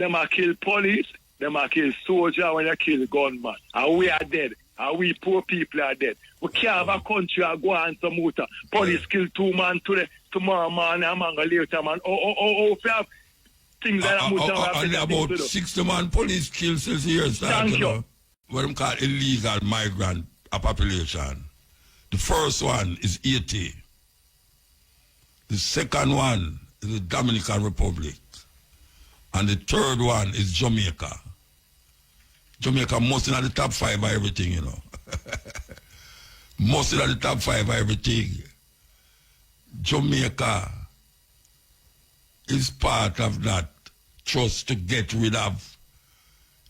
them a kill police, them a kill soldier when you kill gunman. And we are dead. And we poor people are dead. We can't have a country and go on some motor. Police kill 2 men today, tomorrow man, a man later man. If you have things like that, and about 60 man police kills since years. Thank you. What them call illegal migrant population. The first one is 80. The second one is the Dominican Republic. And the third one is Jamaica. Jamaica most in the top 5 of everything, you know. Most in the top 5 of everything. Jamaica is part of that trust to get rid of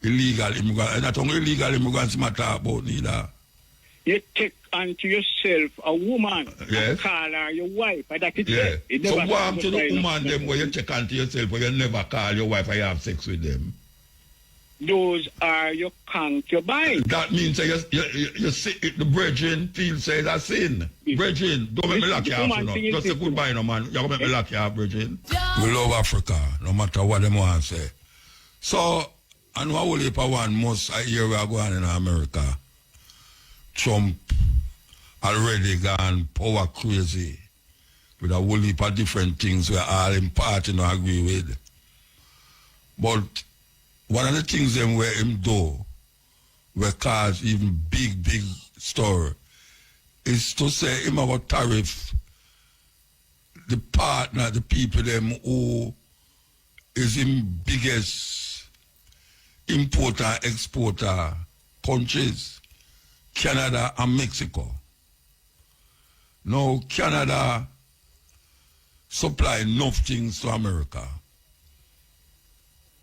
illegal immigrants. And not only illegal immigrants matter about neither. You take unto yourself a woman, yes, and call her your wife, and that is yeah. it. So what happened to the woman them where you take unto yourself but you never call your wife and you have sex with them? Those are your concubines. That means that you see the brethren feel say that's sin. Brethren, don't make me lock you off, you know. Just say goodbye, no man. You're going to make me lock you off, brethren. We love Africa, no matter what them want to say. So, and what will heap of one most I hear we are going in America. Trump already gone power crazy with a whole heap of different things we all in party no agree with. But one of the things them where him do will cause even big story is to say him about tariff the partner, the people them who is him biggest importer, exporter countries, Canada and Mexico. Now Canada supply enough things to America.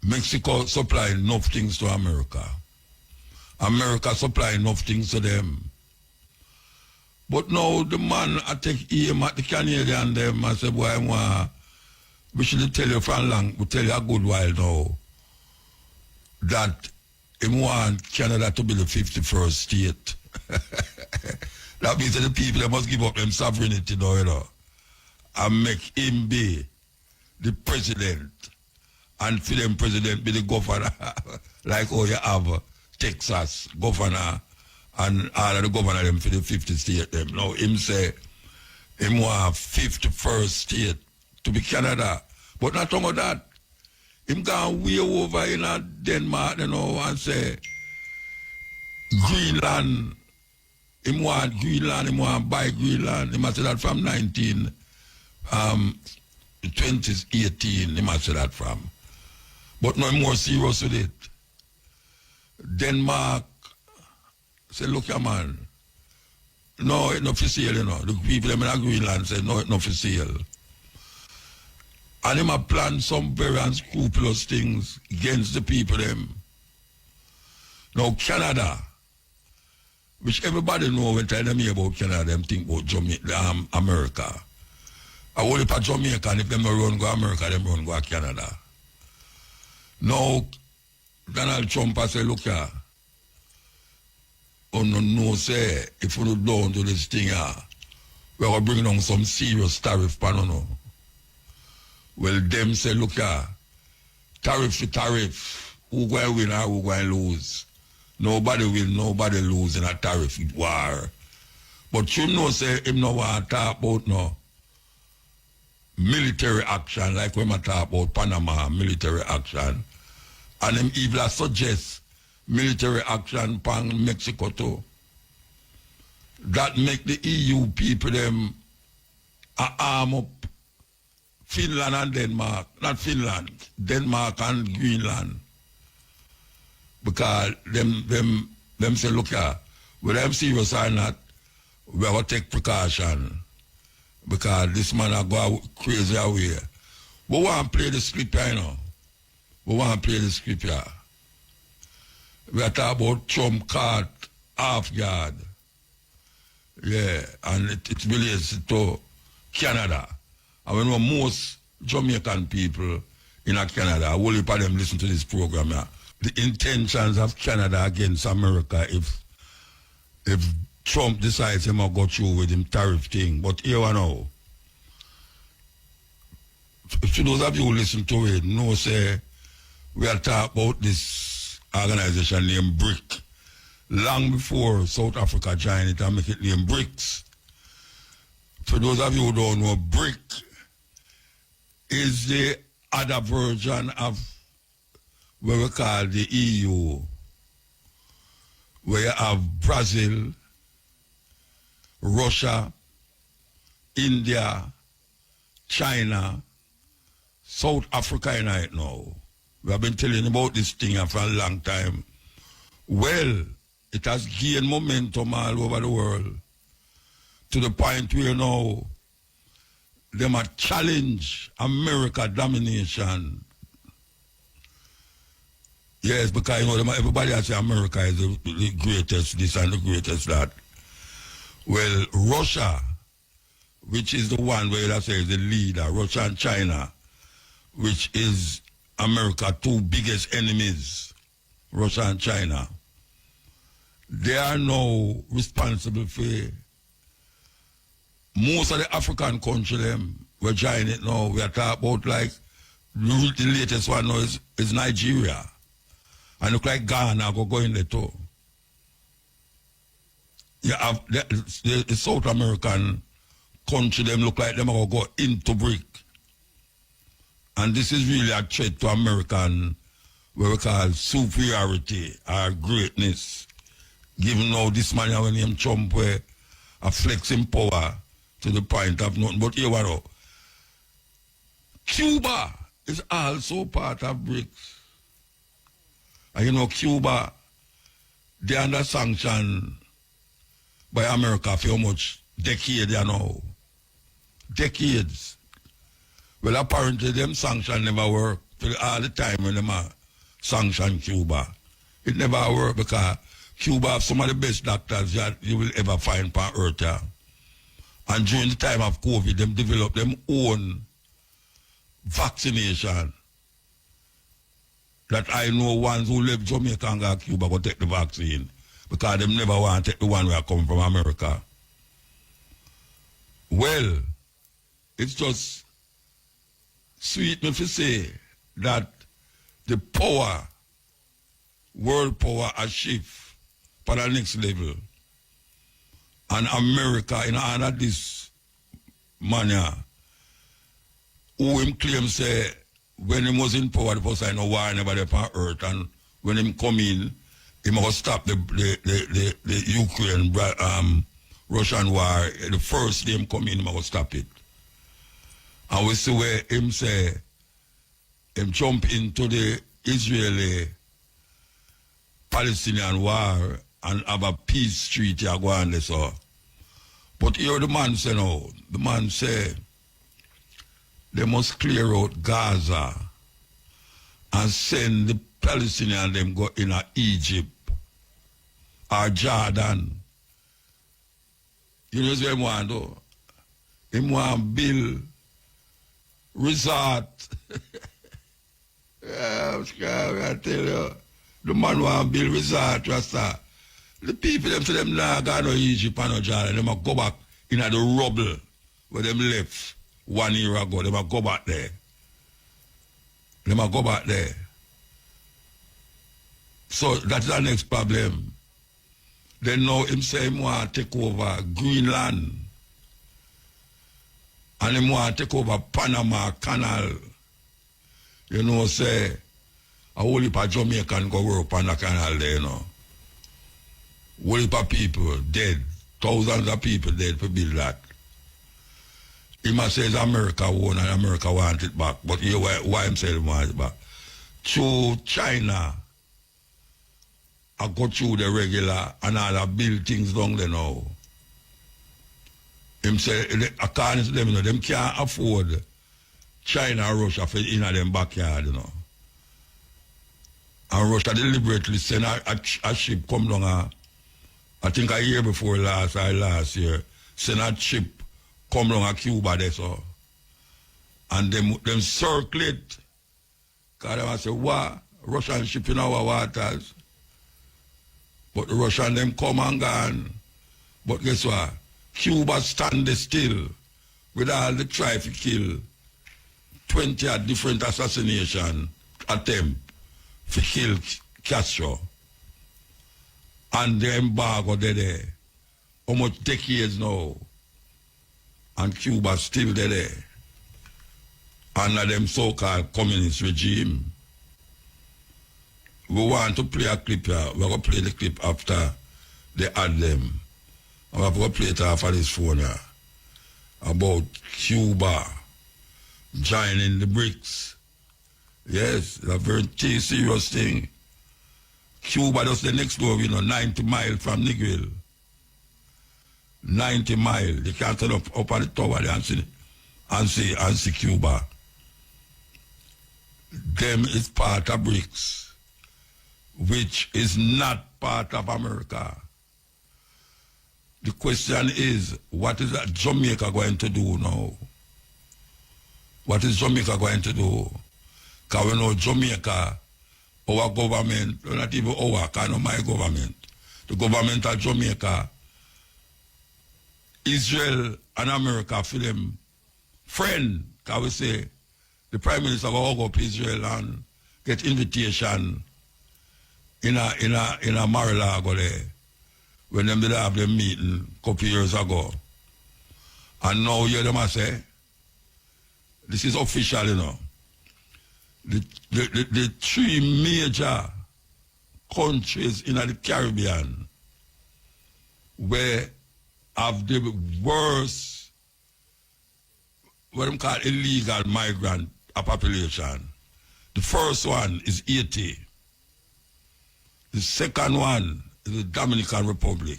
Mexico supply enough things to America. America supply enough things to them. But now the man I take aim at the Canadian them and say, boy, we should tell you from long, we tell you a good while now, that he want Canada to be the 51st state. That means that the people they must give up them sovereignty now, you know, and make him be the president. And for them president be the governor, like how you have Texas governor and all of the governor them for the 50 state them. Now him say him want 51st state to be Canada. But not only that, him gone way over in Denmark, you know, and say Greenland, him want Greenland, him want buy Greenland. He must say that from 2018, he must say that from. But no more serious with it. Denmark say, look here, man. No, it's not for sale, you know. The people in Greenland say, no, it's not for sale. And him have planned some very unscrupulous things against the people them. Now Canada, which everybody know when tell them here about Canada, them think about America. I only for Jamaica, and if them no run go America, them run go Canada. Now, Donald Trump has said, look here, no say, if we don't do this thing here, we're going to bring down some serious tariff, no. Well, them say, look here, tariff to tariff, who going to win or who going to lose? Nobody win, nobody lose in a tariff war. But you know, say, him no want to talk about no military action, like when I talk about Panama, military action. And him even suggest military action upon Mexico too. That make the EU people them arm up Finland and Denmark, not Finland, Denmark and Greenland. Because them say, look here, whether I'm serious or not, we have to take precaution. Because this man a go crazy away. We want to play the script here, you know. We want to play the script here. We are talking about Trump caught half guard. Yeah, and it relates to Canada. And we know most Jamaican people in Canada, a whole heap of them listen to this program here. The intentions of Canada against America if Trump decides him to go through with him tariff thing. But here we know. To those of you who listen to it, know say we are talking about this organization named BRIC. Long before South Africa joined it and make it named BRICS. For those of you who don't know, BRIC is the other version of what we call the EU, where you have Brazil, Russia, India, China, South Africa right now. We have been telling about this thing for a long time. Well, it has gained momentum all over the world to the point where now they might challenge America domination. Yes, because you know everybody has say America is the greatest this and the greatest that. Well, Russia, which is the one where I say is the leader, Russia and China, which is America's two biggest enemies, Russia and China, they are now responsible for most of the African countries. We're joining it now. We are talking about like the latest one now is Nigeria. And look like Ghana go in there too. You have the South American country, them look like them are going to go into BRIC. And this is really a threat to American, what we call superiority or greatness. Given now this man when him Trump where a flexing power to the point of nothing. But here what now? Cuba is also part of BRICS. And you know Cuba, they under sanction by America for how much decades you know. Decades. Well, apparently them sanctions never work for all the time when them sanction Cuba. It never work because Cuba have some of the best doctors that you will ever find on earth. Yeah. And during the time of COVID, them developed them own vaccination. That I know ones who live Jamaica and go to Cuba go take the vaccine because them never want to take the one where I come from America. Well, it's just sweet me to say that the power, world power has shifted for the next level. And America, in honor this manner, who him claim say, when he was in power, the first time no war anybody on earth, and when him come in, he must stop the Ukraine Russian war. The first day him come in, he must stop it. And we see where him say, him jump into the Israeli Palestinian war and have a peace treaty go on this. But here the man say no, the man say they must clear out Gaza and send the Palestinians them go in Egypt or Jordan. You know what he want do? He want build resort. Yeah, I tell you. The man want build resort, Rasta. The people them say them nah go to Egypt and no Jordan. They must go back in the rubble where them left 1 year ago. They must go back there. They must go back there. So that's the next problem. Then now him say him want to take over Greenland. And him want to take over Panama Canal. You know, say, a whole heap of Jamaican go work on the canal there, you know. Whole heap of people dead. Thousands of people dead to build that. He must say America won and America want it back. But here why him say he want it back? Through China, I go through the regular and I build things down there now. Him say, according to them, you know, them can't afford China and Russia for in them backyard, you know. And Russia deliberately send a ship come down, I think a year before last year, send a ship come down Cuba there, so. And them circle it. Because they say, what? Russian ship in our waters. But the Russian them come and gone. But guess what? Cuba stand still with all the try to kill 20 different assassination attempt to kill Castro. And the embargo there. How much decades now? And Cuba still there. Under them so-called communist regime. We want to play a clip here. We're going to play the clip after they add them. We're going to play it off of this phone here. About Cuba joining the BRICS. Yes, it's a very serious thing. Cuba just the next door, 90 miles from Negril. 90 miles. They can't turn up on the tower there and see Cuba. Them is part of BRICS, which is not part of America. The question is, what is Jamaica going to do now? What is Jamaica going to do? Because we know Jamaica, our government, not even our, kind of my government, the government of Jamaica, Israel and America feel them friend, can we say, the Prime Minister will go up Israel and get invitation in a Mar-a-Lago there, when them did have them meeting a couple years ago. And now you hear them say, this is official, The three major countries in the Caribbean where have the worst, what they call illegal migrant population. The first one is Haiti. The second one is the Dominican Republic.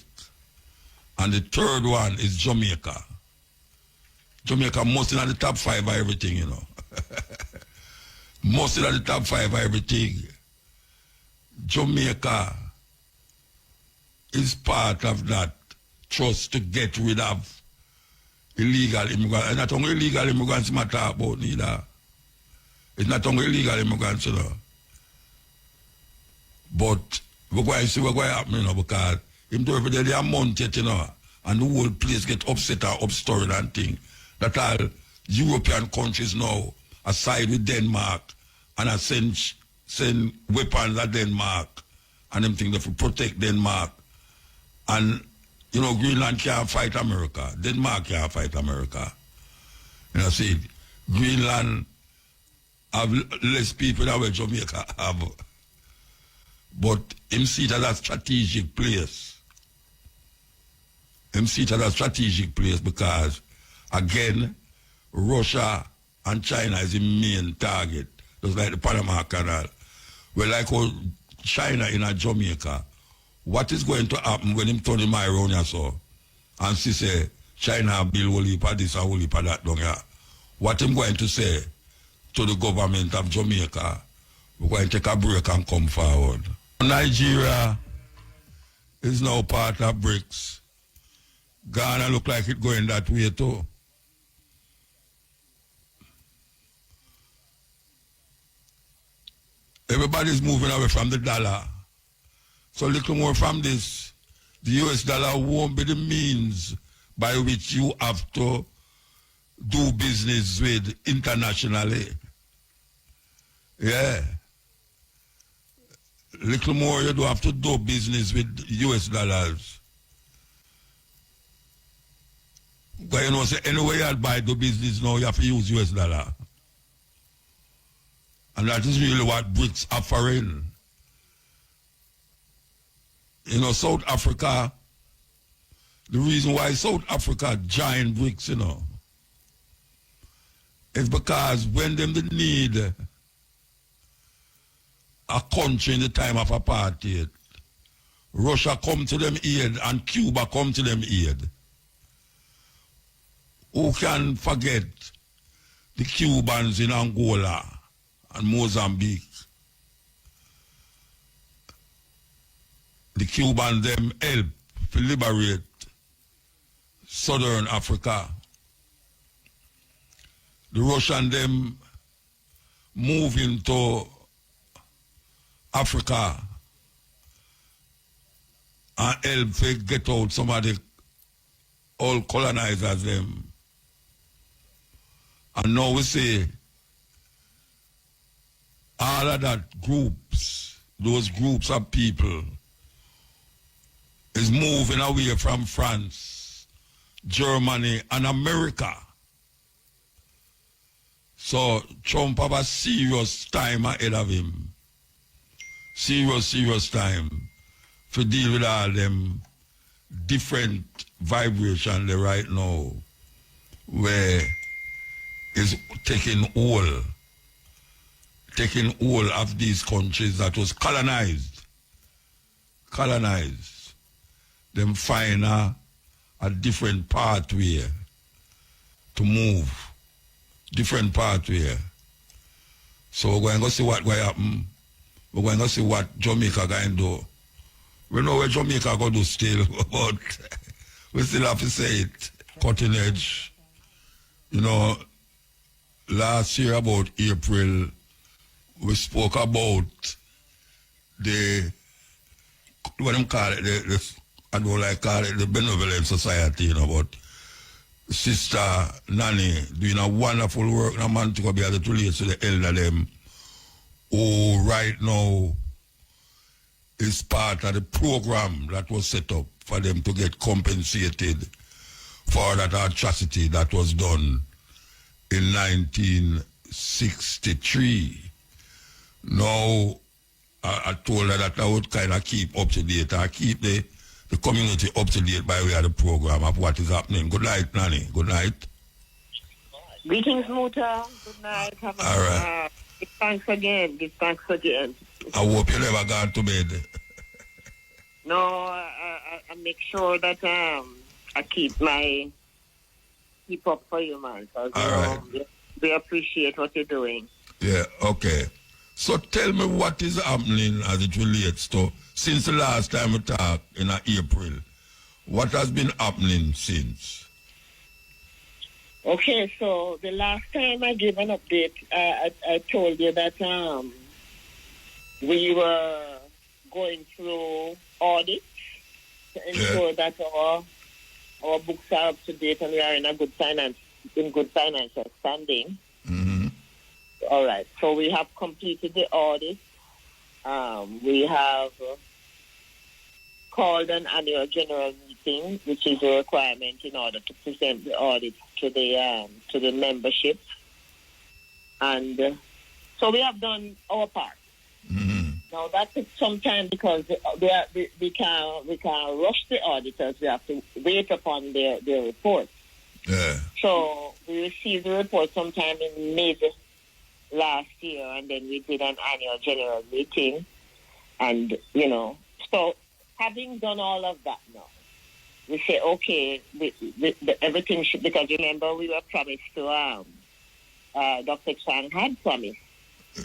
And the third one is Jamaica. Jamaica mostly in the top 5 of everything, Mostly in the top 5 of everything. Jamaica is part of that trust to get rid of illegal immigrants. And not only illegal immigrants matter about neither. It's not only illegal immigrants, But we're going to see what's going to happen, because him do every day they are mounted, and the whole place get upset and upstirred and thing. That all European countries now are side with Denmark and are send weapons at Denmark and them think they will protect Denmark. And Greenland can't fight America. Denmark can't fight America. See, Greenland have less people than what Jamaica have. But him see it as a strategic place. Him see it as a strategic place because, again, Russia and China is the main target, just like the Panama Canal. Well, like how China in Jamaica, what is going to happen when him turn him around here so and see say China build whole heap of this and whole heap of that down here? What him going to say to the government of Jamaica? We're going to take a break and come forward. Nigeria is now part of BRICS. Ghana look like it going that way too. Everybody's moving away from the dollar. So a little more from this, the US dollar won't be the means by which you have to do business with internationally. Yeah. Little more you do have to do business with US dollars. But say anywhere you buy do business now, you have to use US dollar. And that is really what BRICS offering. South Africa, the reason why South Africa joined BRICS, is because when them need a country in the time of apartheid, Russia come to them aid and Cuba come to them aid. Who can forget the Cubans in Angola and Mozambique? The Cubans them help to liberate Southern Africa. The Russian them move into Africa and help to get out some of the old colonizers them. And now we say all of that groups those groups of people is moving away from France, Germany, and America. So Trump have a serious time ahead of him. Serious time to deal with all them different vibrations there right now where is taking all of these countries that was colonized. Them find a different pathway to move. Different pathway. So we're going to see what will happen. We're going to see what Jamaica going to do. We know where Jamaica going to do still, but we still have to say it. Cutting edge. You know, last year about April, we spoke about what them call it, I don't like call it the Benevolent Society, you know, but Sister Nanny doing a wonderful work, and a man to be able to relate to the elder them who right now is part of the program that was set up for them to get compensated for that atrocity that was done in 1963. Now, I told her that I would kind of keep up to date. I keep the community up to date by way of the program of what is happening. Good night, Nanny. Good night. Greetings, Muta. Good night. All right. Give thanks again. I hope you never gone to bed. No, I make sure that I keep up for you, man. All right. We appreciate what you're doing. Yeah, okay. So tell me what is happening as it relates to, since the last time we talked in April, what has been happening since? Okay, so the last time I gave an update, I told you that we were going through audits to ensure that our books are up to date and we are in good financial standing. Mm-hmm. All right. So we have completed the audit. We have called an annual general meeting, which is a requirement in order to present the audit to the membership. And so we have done our part. Mm-hmm. Now that took some time because we can't rush the auditors. We have to wait upon their report. Yeah. So we received the report sometime in May last year, and then we did an annual general meeting. And, so having done all of that now, we say, okay, everything should, because remember we were promised to, Dr. Chang had promised.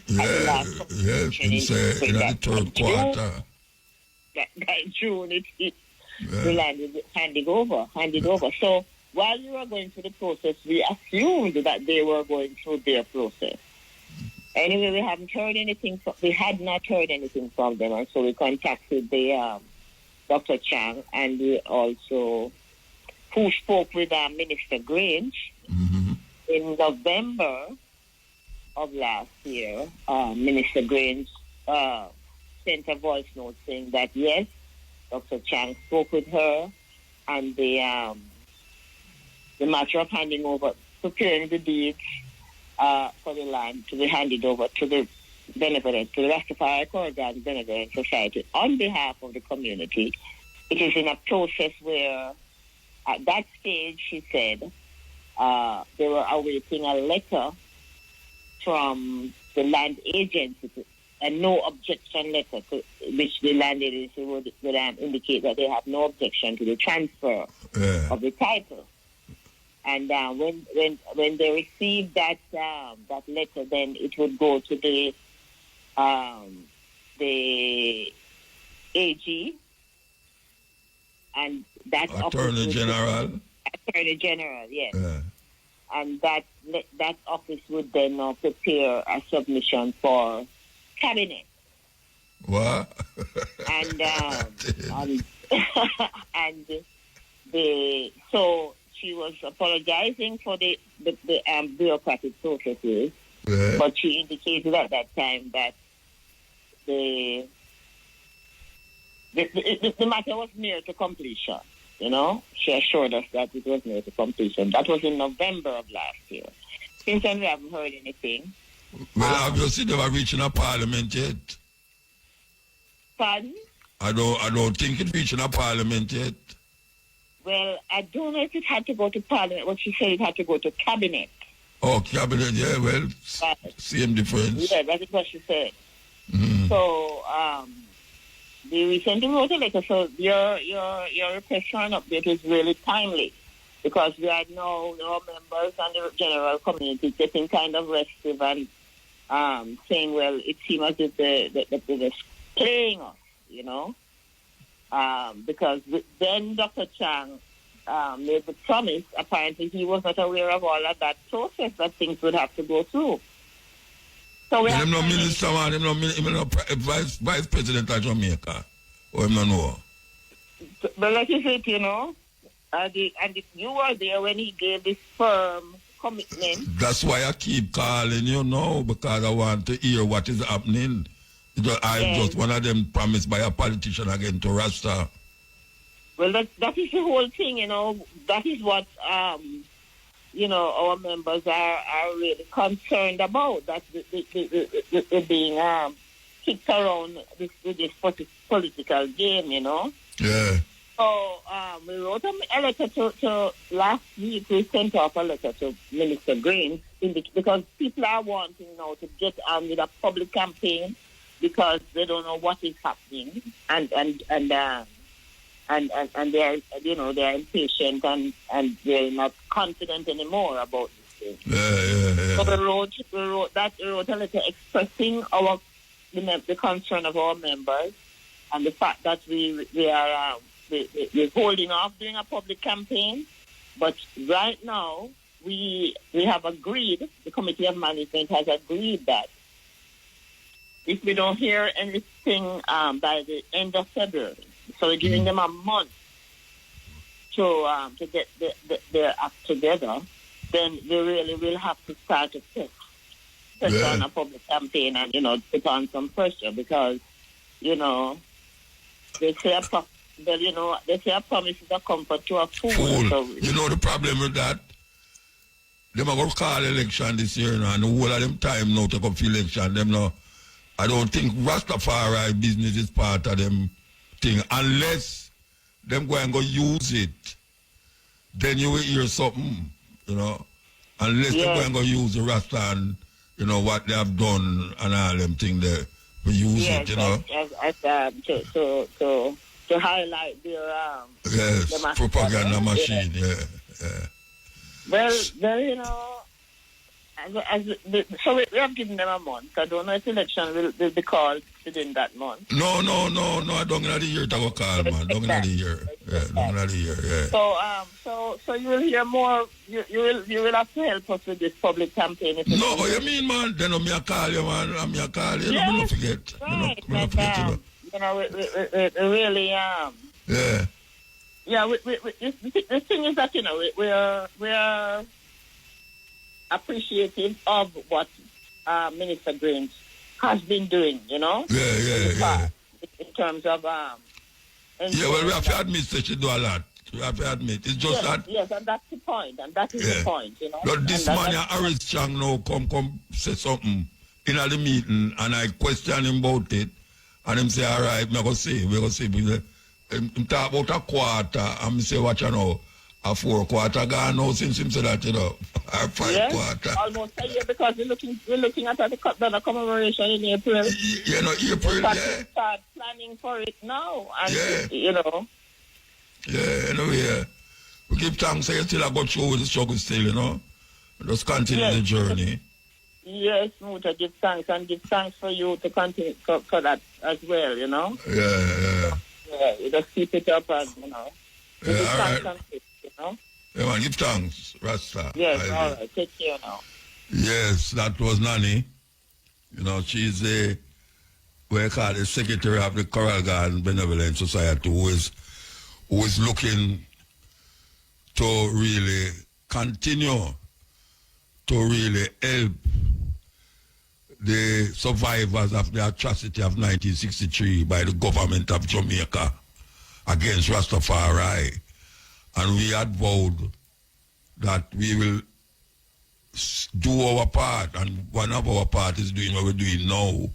He said in the third quarter. By June, the land is handed over. So while we were going through the process, we assumed that they were going through their process. Anyway, we had not heard anything from them, and so we contacted the Dr. Chang, and we also who spoke with Minister Grange in November of last year. Minister Grange sent a voice note saying that yes, Dr. Chang spoke with her, and the matter of handing over, preparing the deeds for the land to be handed over to the Rastafari Corridor Benevolent Society on behalf of the community. It is in a process where, at that stage, she said, they were awaiting a letter from the land agency, a no objection letter, which the land agency would indicate that they have no objection to the transfer of the title. And when they received that letter, then it would go to the AG, and that Attorney General. Attorney General, yes. And that office would then prepare a submission for cabinet. What? And so she was apologizing for the bureaucratic processes, but she indicated at that time that the the matter was near to completion. You know, she assured us that it was near to completion. That was in November of last year. Since then, we haven't heard anything. Well, obviously, they were reaching a parliament yet. Pardon? I don't think it reaching a parliament yet. Well, I don't know if it had to go to parliament. What she said, it had to go to cabinet. Oh, cabinet, yeah, well, same difference. Yeah, that is what she said. Mm-hmm. So, they recently wrote a letter. So your request for an update is really timely, because we are now our members and the general community getting kind of restive and saying, well, it seems as if they're playing us, you know, because then Dr. Chang made the promise. Apparently, he was not aware of all of that process that things would have to go through. So we have no minister, man. Him no vice president of Jamaica. Or him no know. But like you said, you know, and you were there when he gave this firm commitment. That's why I keep calling you now, because I want to hear what is happening. I'm just one of them promised by a politician again to Rasta. Well, that is the whole thing, you know. That is what you know, our members are really concerned about, that they're being kicked around this political game, you know. Yeah. So we wrote a letter to last week. We sent off a letter to Minister Green because people are wanting now to get on with a public campaign because they don't know what is happening, and they're, you know, they're impatient and they're not confident anymore about this thing. Yeah. So we wrote a letter expressing the concern of our members and the fact that we're holding off doing a public campaign. But right now we have agreed, the Committee of Management has agreed that if we don't hear anything by the end of February, so we're giving them a month to get their act together, then they really will have to start to set on a public campaign and, you know, put on some pressure, because, you know, they say a promise is a comfort to a fool. So, you know the problem with that? Them are going to call election this year now, and the whole of them time now to come for election. Them now, I don't think Rastafari business is part of them thing, unless them go and go use it. Then you will hear something, you know. Unless they go and go use the Rasta and, you know, what they have done and all them things there. We use it, you know. To highlight their propaganda machine, yeah. Well, you know, so we have given them a month. I don't know if election will be called within that month. No, I don't know the year to go call, man. Don't know the year. Yeah, don't know the year, yeah. So you will hear more. You will have to help us with this public campaign. No, what you mean, man? Then I'm going to call you, man. I'm going to call you. Yes, don't forget. Right. Don't forget, you know. You know, we really Yeah. Yeah, the thing is that, you know, we are appreciative of what Minister Green has been doing, you know? Yeah. In terms of... well, we have to admit that she do a lot. We have to admit. It's just that... Yes, and that's the point. And that is the point, you know? But this man, Harris Chang, now come say something in the meeting, and I question him about it, and him say, all right, we're going to see. Him talk about a quarter, and me say, watch you know, a 4 quarter gone now since him said that, you know, or 5 quarter. Almost a year, because we're looking at the commemoration in April. You know, April, start planning for it now, and you know. Yeah, anyway, we give thanks, I still go through the struggle still, you know. Just continue the journey. Yes, Muta, give thanks, and give thanks for you to continue for that as well, you know. Yeah, you just keep it up, and, you know. Yeah, all right. You know? Yeah, man, give thanks, Rasta. Yes, all right, take care now. Yes, that was Nanny. You know, she's the secretary of the Coral Garden Benevolent Society, who is looking to really continue to really help the survivors of the atrocity of 1963 by the government of Jamaica against Rastafari. And we had vowed that we will do our part, and one of our part is doing what we're doing now,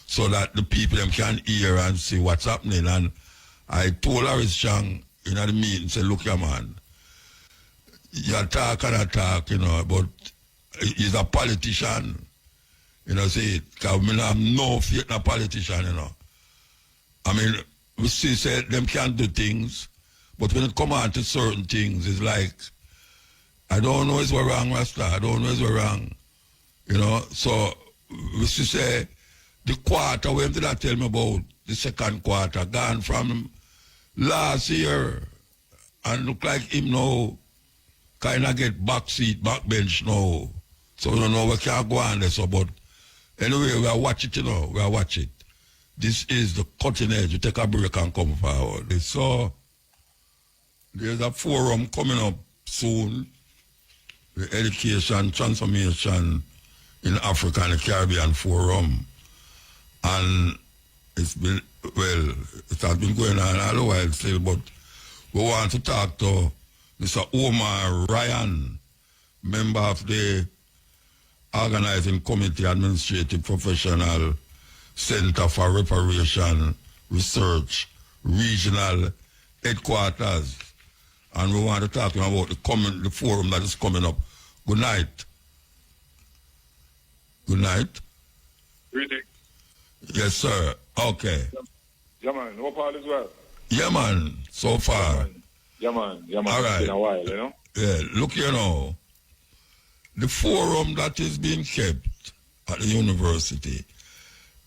so that the people them can hear and see what's happening. And I told Harris Chang in the meeting, say, look here, man, you talk and attack, but he's a politician, see, because I have no faith in a politician, I mean, we see, say, them can't do things, but when it comes on to certain things, it's like, I don't know if we're wrong, Rasta, I don't know if we're wrong, so we see, say, the quarter, when did I tell me about the second quarter, gone from last year, and look like him now, kind of get backseat, backbench now. So, we can't go on there, so, but anyway, we are watching it, we are watching it. This is the cutting edge. You take a break and come forward. So, there's a forum coming up soon, the Education Transformation in Africa and the Caribbean Forum. And it's been, well, it has been going on all the while still, but we want to talk to Mr. Omar Ryan, member of the Organizing Committee Administrative Professional Center for Reparation Research Regional Headquarters. And we want to talk to him about the forum that is coming up. Good night. Good night. Really? Yes, sir. Okay. Yeah, man. No part as well. Yeah, man. So far. Yeah, man. Yeah, man. All right. It's been a while, Yeah, look, the forum that is being kept at the university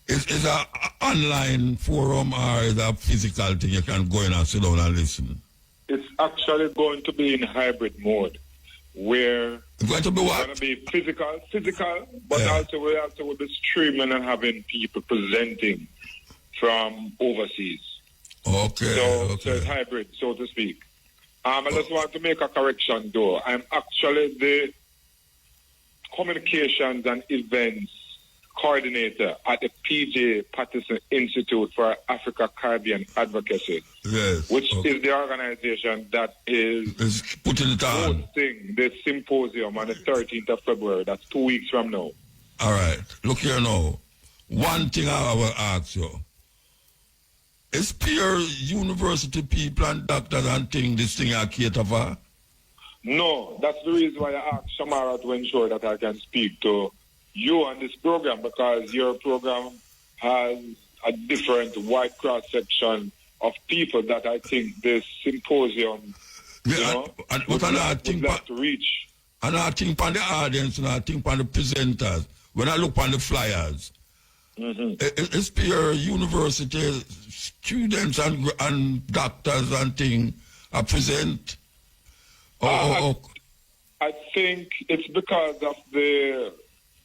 is an online forum or is a physical thing you can go in and sit down and listen? It's actually going to be in hybrid mode, where it's going to be what? It's going to be physical, but also we will be streaming and having people presenting from overseas. Okay. So it's hybrid, so to speak. I just want to make a correction, though. I'm actually the communications and events coordinator at the PJ Patterson Institute for Africa Caribbean Advocacy, which is the organization that is putting it on. Hosting the symposium on the 13th of February. That's 2 weeks from now. All right. Look here now. One thing I will ask you. Is peer university people and doctors and things this thing I cater for? No, that's the reason why I asked Shamara to ensure that I can speak to you on this program, because your program has a different wide cross-section of people that I think this symposium would like to reach. And I think on the audience and I think on the presenters, when I look on the flyers, it's peer university students and doctors and things are present. I think it's because of the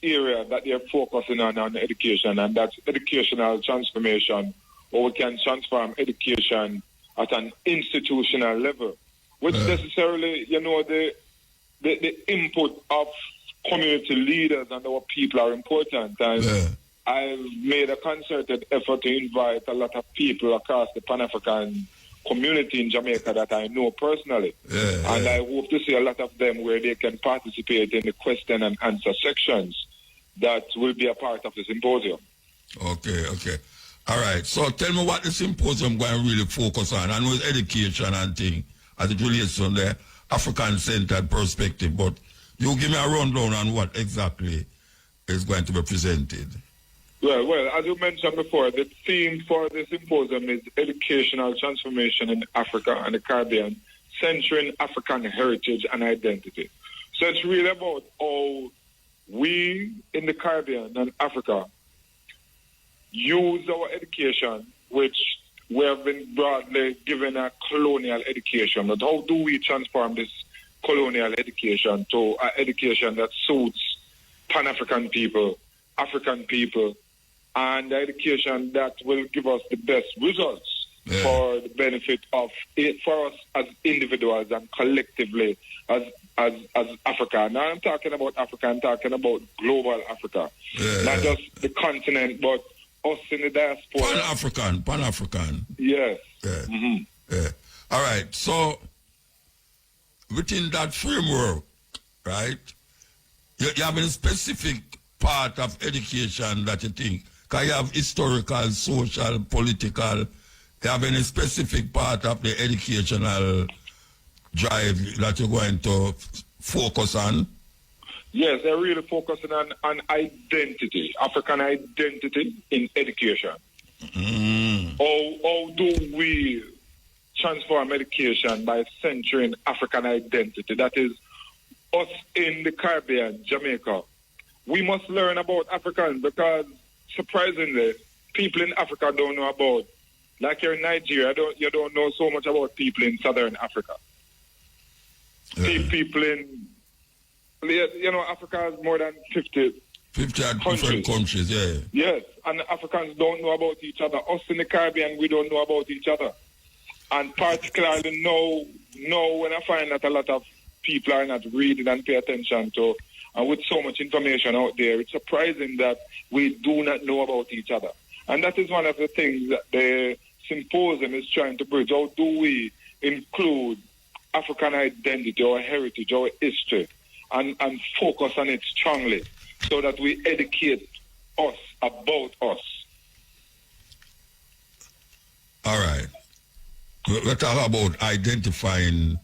area that they're focusing on education, and that's educational transformation, or we can transform education at an institutional level, which necessarily, the input of community leaders and our people are important. And I've made a concerted effort to invite a lot of people across the Pan-African community in Jamaica that I know personally. And I hope to see a lot of them where they can participate in the question and answer sections that will be a part of the symposium. Okay. All right. So tell me what the symposium going to really focus on. I know it's education and things as it relates to the African-centered perspective, but you give me a rundown on what exactly is going to be presented. Well, as you mentioned before, the theme for the symposium is educational transformation in Africa and the Caribbean, centering African heritage and identity. So it's really about how we in the Caribbean and Africa use our education, which we have been broadly given a colonial education, but how do we transform this colonial education to an education that suits Pan-African people, African people, and the education that will give us the best results for the benefit of it, for us as individuals and collectively as Africa. Now I'm talking about Africa, I'm talking about global Africa. Not just the continent, but us in the diaspora. Pan-African. Yes. All right, so within that framework, right, you have a specific part of education that you think, because you have historical, social, political, you have any specific part of the educational drive that you're going to focus on? Yes, they're really focusing on identity, African identity in education. How do we transform education by centering African identity? That is, us in the Caribbean, Jamaica. We must learn about Africans because, surprisingly, people in Africa don't know about, like you're in Nigeria, you don't know so much about people in Southern Africa. People in, Africa has more than 50 different countries, yeah. Yes, and Africans don't know about each other. Us in the Caribbean, we don't know about each other. And particularly now when I find that a lot of people are not reading and pay attention to, and with so much information out there, it's surprising that we do not know about each other. And that is one of the things that the symposium is trying to bridge. How do we include African identity, our heritage, our history, and focus on it strongly so that we educate us about us? All right. We're talking about identifying,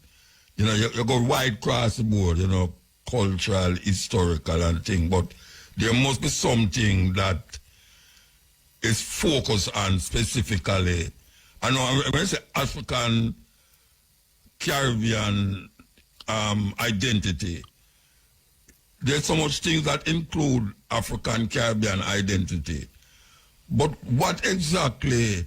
you go wide across the board, cultural, historical and thing, but there must be something that is focused on specifically. I know when I say African Caribbean identity, there's so much things that include African Caribbean identity. But what exactly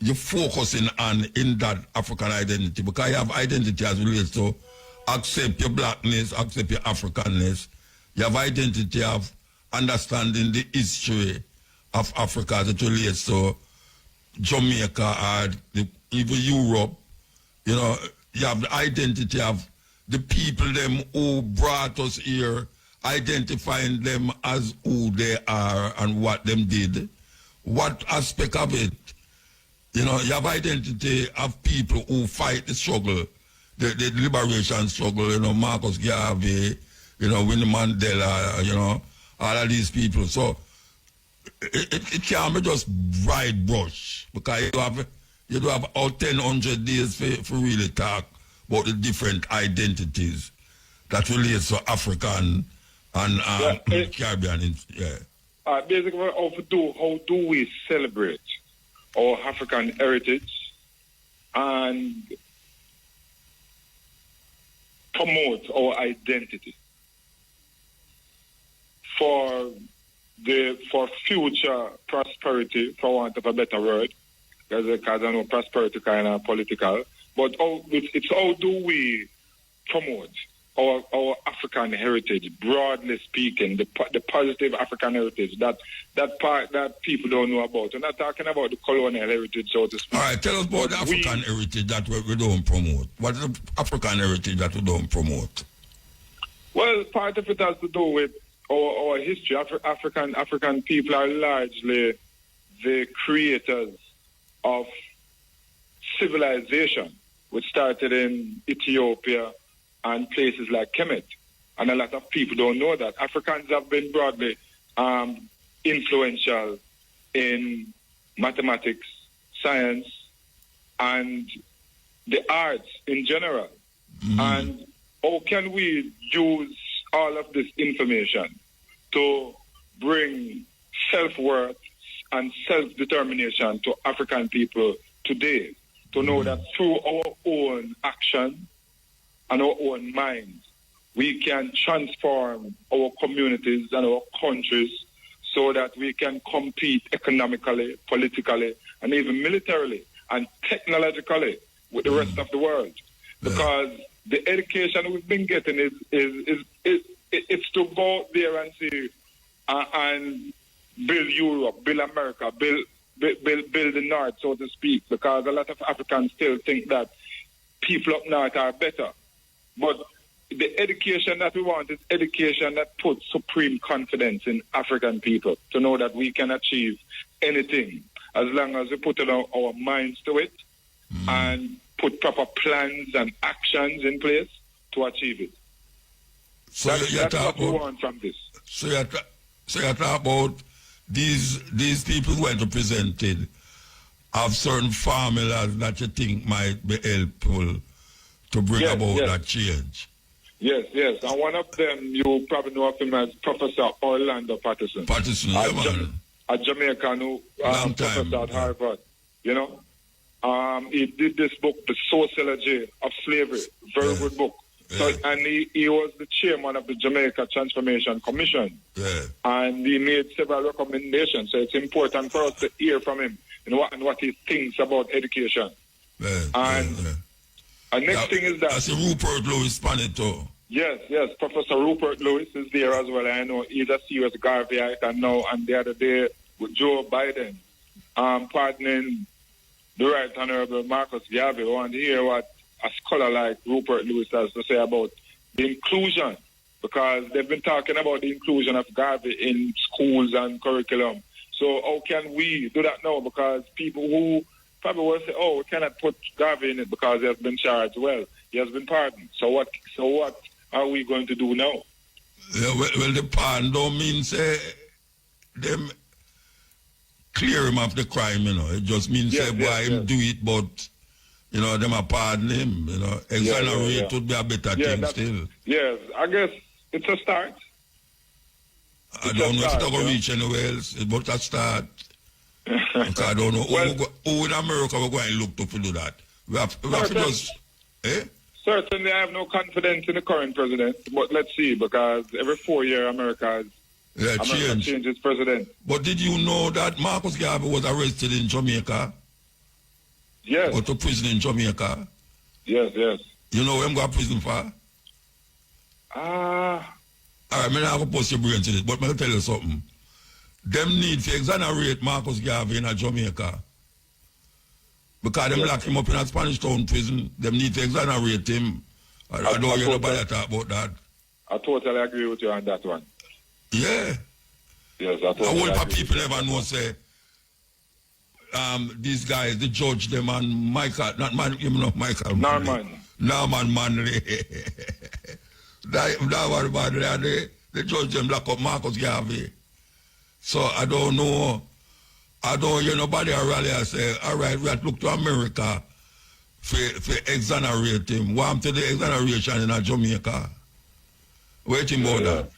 you're focusing on in that African identity? Because you have identity as relates to accept your blackness, accept your Africanness. You have identity of understanding the history of Africa as it relates to Jamaica or even Europe. You have the identity of the people them who brought us here, identifying them as who they are and what them did. What aspect of it? You have identity of people who fight the struggle, the liberation struggle, Marcus Garvey, Winnie Mandela, all of these people. So it can't be just bright brush, because you do have about 100 days for really talk about the different identities that relates to African and Caribbean. Basically, how do we celebrate our African heritage and promote our identity for future prosperity, for want of a better word, because I know prosperity kind of political, but it's how do we promote our African heritage, broadly speaking, the positive African heritage, that part that people don't know about. We're not talking about the colonial heritage, so to speak. All right, tell us about the African heritage that we don't promote. What is the African heritage that we don't promote? Well, part of it has to do with our history. African people are largely the creators of civilization, which started in Ethiopia and places like Kemet. And a lot of people don't know that. Africans have been broadly influential in mathematics, science, and the arts in general. And how can we use all of this information to bring self-worth and self-determination to African people today, to know that through our own action and our own minds, we can transform our communities and our countries so that we can compete economically, politically, and even militarily and technologically with the rest of the world. Because the education we've been getting it's to go out there and see and build Europe, build America, build the north, so to speak, because a lot of Africans still think that people up north are better. But the education that we want is education that puts supreme confidence in African people to know that we can achieve anything as long as we put our minds to it and put proper plans and actions in place to achieve it. So that's what we want from this. So you're talking about these people who are represented have certain formulas that you think might be helpful to bring about that change. Yes. And one of them, you probably know of him as Professor Orlando Patterson. A Jamaican who professor at Harvard. You know, he did this book, The Sociology of Slavery. Very good book. So, and he was the chairman of the Jamaica Transformation Commission. And he made several recommendations. So it's important for us to hear from him and what he thinks about education. And next thing is that... That's Rupert Lewis Panito. Yes. Professor Rupert Lewis is there as well. I know he's a serious Garveyite. And the other day with Joe Biden, pardoning the Right Honorable Marcus Garvey. I want to hear what a scholar like Rupert Lewis has to say about the inclusion, because they've been talking about the inclusion of Garvey in schools and curriculum. So how can we do that now? Because people who probably will say, we cannot put Garvey in it because he has been charged. Well, he has been pardoned. So what are we going to do now? Yeah, well, the pardon don't mean say them clear him of the crime, you know. It just means say why him do it, but you know, them are pardon him, you know. Exonerate would be a better thing still. Yes, I guess it's a start. I don't know if it's going to reach anywhere else, but a start. Because I don't know who in America we're going to look to do that. We have to just... Certainly, I have no confidence in the current president, but let's see, because every 4 years America changes president. But did you know that Marcus Garvey was arrested in Jamaica? Yes. Go to prison in Jamaica? Yes. You know where I'm going to prison for? All right, I'm not going to post your brain to this, but I'm going to tell you something. Them need to exonerate Marcus Garvey in Jamaica. Because them lock him up in a Spanish Town prison. Them need to exonerate him. I don't hear nobody talk about that. I totally agree with you on that one. Yeah. Yes, I totally agree. A whole people never know, say, these guys, the judge, them and Michael, Norman Manley. that one about the judge them lock up Marcus Garvey. So I don't know. I don't hear nobody rally and say, all right, we have to look to America for exonerate him. Want to the exoneration in Jamaica. Waiting about that.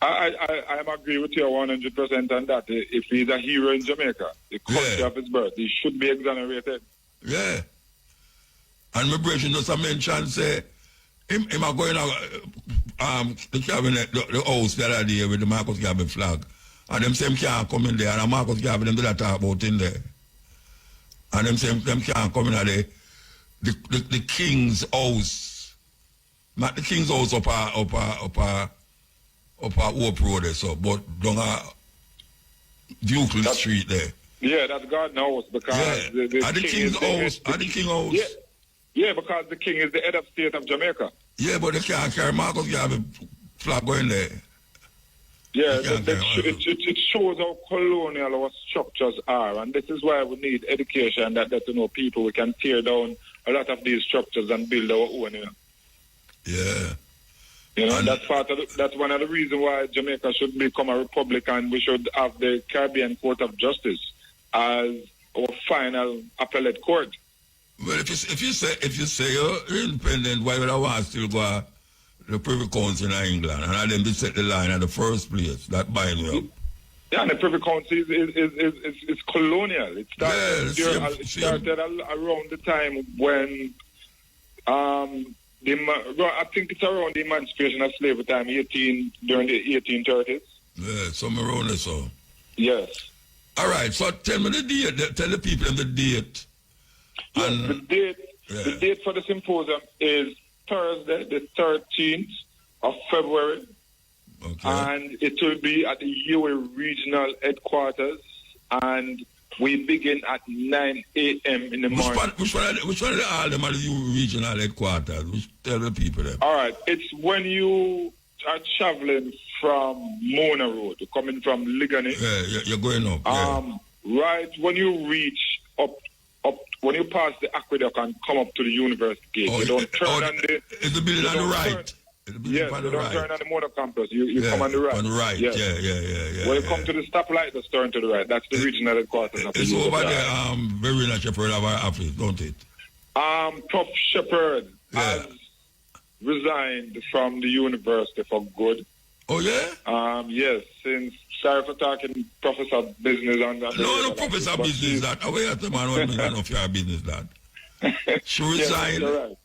I agree with you 100% on that. If he's a hero in Jamaica, the country of his birth, he should be exonerated. Yeah. And my brother just mentioned, say, him are going the cabinet, the house the other day with the Marcus Garvey flag. And them same can't come in there, and Marcus Garvey, them do that talk about in there. And them can't come in there. The King's house, not the King's house up Hope Road there, so, but down Duke Street there. Yeah, that's Garden House, because the King's house. The King house. Yeah, because the King is the head of state of Jamaica. Yeah, but they can't carry Marcus Garvey flag going there. Yeah, it shows how colonial our structures are, and this is why we need education that to know people. We can tear down a lot of these structures and build our own. Yeah. You know, that's one of the reasons why Jamaica should become a republic, and we should have the Caribbean Court of Justice as our final appellate court. Well, if you say you're independent, why would I want to still go the Privy Council in England and then they set the line at the first place? That bind me up. Yeah, and the Privy Council is colonial. It started around the time when I think it's around the emancipation of slavery time, during the 1830s. Yeah, somewhere around there, so. Yes. All right, so tell me the date. Tell the people the date. And the date for the symposium is Thursday, the 13th of February. Okay. And it will be at the UA Regional Headquarters. And We begin at 9 a.m. in the morning. Which one of all them are the regional headquarters? Which tell the people them? All right. It's when you are traveling from Mona Road, coming from Ligani. Yeah, you're going up. Right when you reach up, when you pass the aqueduct and come up to the university gate, you don't turn on the... It's the building on the right. Yes, you don't turn on the Mona campus. You come on the right. On the right, yes. Yeah. When you come to the stoplight, just turn to the right. That's the regional headquarters. It's over there, Verena Shepherd of our office, don't it? Prof. Shepherd has resigned from the university for good. Oh, yeah? Yes, since... Sorry for talking professor business on that. No, professor business that. Oh, wait a man, what mean of your business that? She resigned? Yes, right.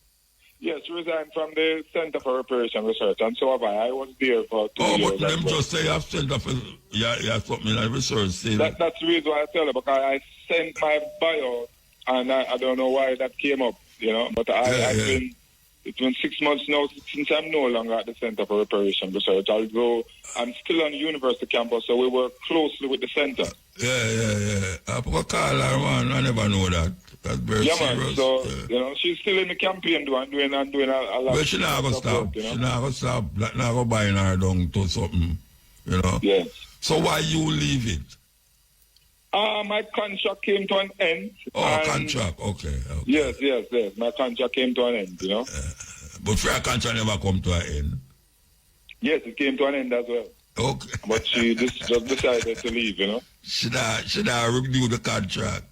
Yes, she resigned from the Center for Reparation Research, and so have I. I was there for 2 years. Oh, but them just say you have Center for... Yeah, something like research. That's the reason why I tell you, because I sent my bio, and I don't know why that came up, but I've been... It's been 6 months now since I'm no longer at the Center for Reparation Research, although I'm still on the university campus, so we work closely with the center. Yeah. I call her, man. I never know that. That's very serious. Man. So, she's still in the campaign doing a lot. But she not going to stop. She not going to stop. Not going to bind her down to something, Yes. So why you leave it? My contract came to an end. Oh, contract, okay. Yes. My contract came to an end, But for your contract never come to an end? Yes, it came to an end as well. Okay. But she just decided to leave, Should I renew the contract?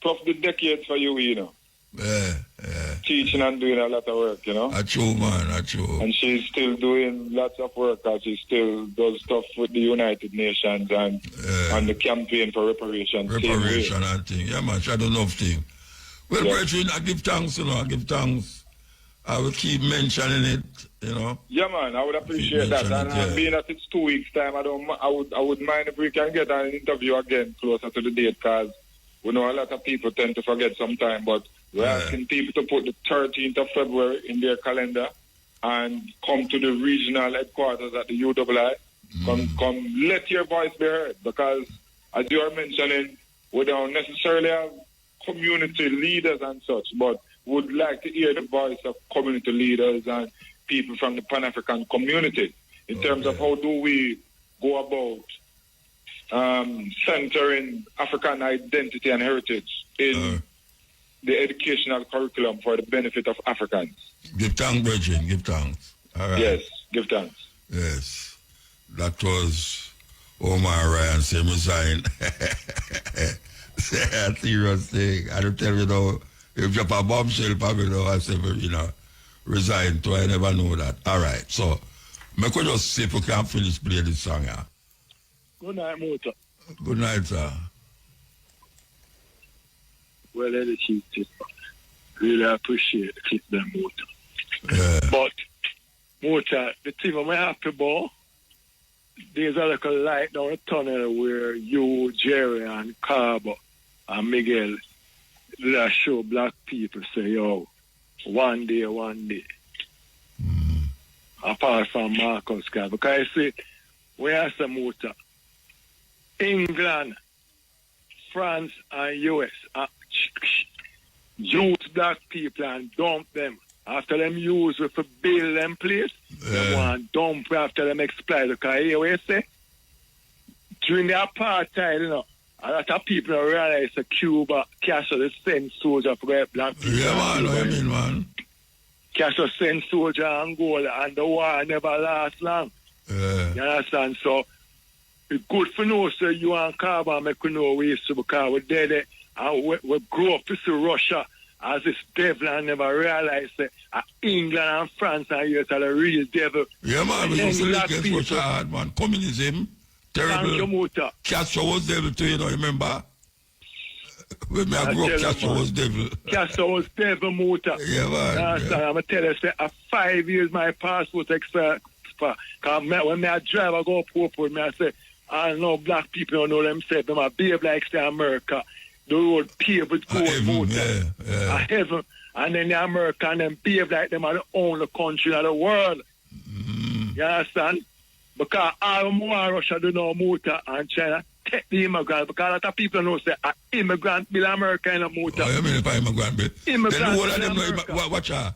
Prof did decades for you, Yeah. Teaching and doing a lot of work, That's true, man. That's true. And she's still doing lots of work as she still does stuff with the United Nations and the campaign for reparation. Reparation and things. Yeah, man. She had enough things. Well, brethren, I give thanks, I give thanks. I will keep mentioning it, Yeah, man. I would appreciate that. And being that it's 2 weeks' time, I would mind if we can get an interview again closer to the date, because we know a lot of people tend to forget sometime, but we're asking people to put the 13th of February in their calendar and come to the regional headquarters at the UII. Come, let your voice be heard, because as you are mentioning, we don't necessarily have community leaders and such, but would like to hear the voice of community leaders and people from the Pan-African community in terms of how do we go about centering African identity and heritage in the educational curriculum for the benefit of Africans. Give thanks, brethren. Give thanks. All right. Yes, give thanks. Yes. That was Omar Ryan saying resign. A serious thing. I don't tell you, if you're a bombshell, probably I say, resign too. I never know that. All right. So, I could just see if we can finish playing this song. Good night, Mota. Good night, sir. Well educated. Really appreciate the clip them, Mota. Yeah. But, Mota, the thing I'm happy about, there's a little light down the tunnel where you, Jerry, and Carbo, and Miguel, that show black people say, one day. Apart from Marcus Garvey. Because I say, when I say Mota, England, France, and US use black people and dump them. After them use it for build them place, they want dump after them exploit. Because here we say, during the apartheid, a lot of people don't realize that Cuba, Castro send soldiers for black people. Yeah, man, what you mean, man? Castro send soldiers to Angola, and the war never lasts long. You understand? So, it's good for know, so you and Carver make we know we used to, because we're dead, and we grew up to see Russia as this devil and never realized that England and France and US are the real devil. Yeah, man, we used to look against Russia hard, man. Communism, terrible. Thank you, Mota. Castro was devil too, remember? When I grew up, Castro was devil. Castro was devil, Mota. Yeah, man. I'm going to tell you, say, 5 years my passport expired. Because when I drive, I go up airport, I say, I know black people don't know themselves. They might behave like say America. The road paved with gold, Mota. Heaven. And then the American them behave like them are the only country in the world. You understand? Because all more Russia do know Mota and China. protect the immigrant because a lot of people know say immigrant bill America in a motor. Oh, you mean if I immigrant bill? Immigrant then the whole of them America. watch out.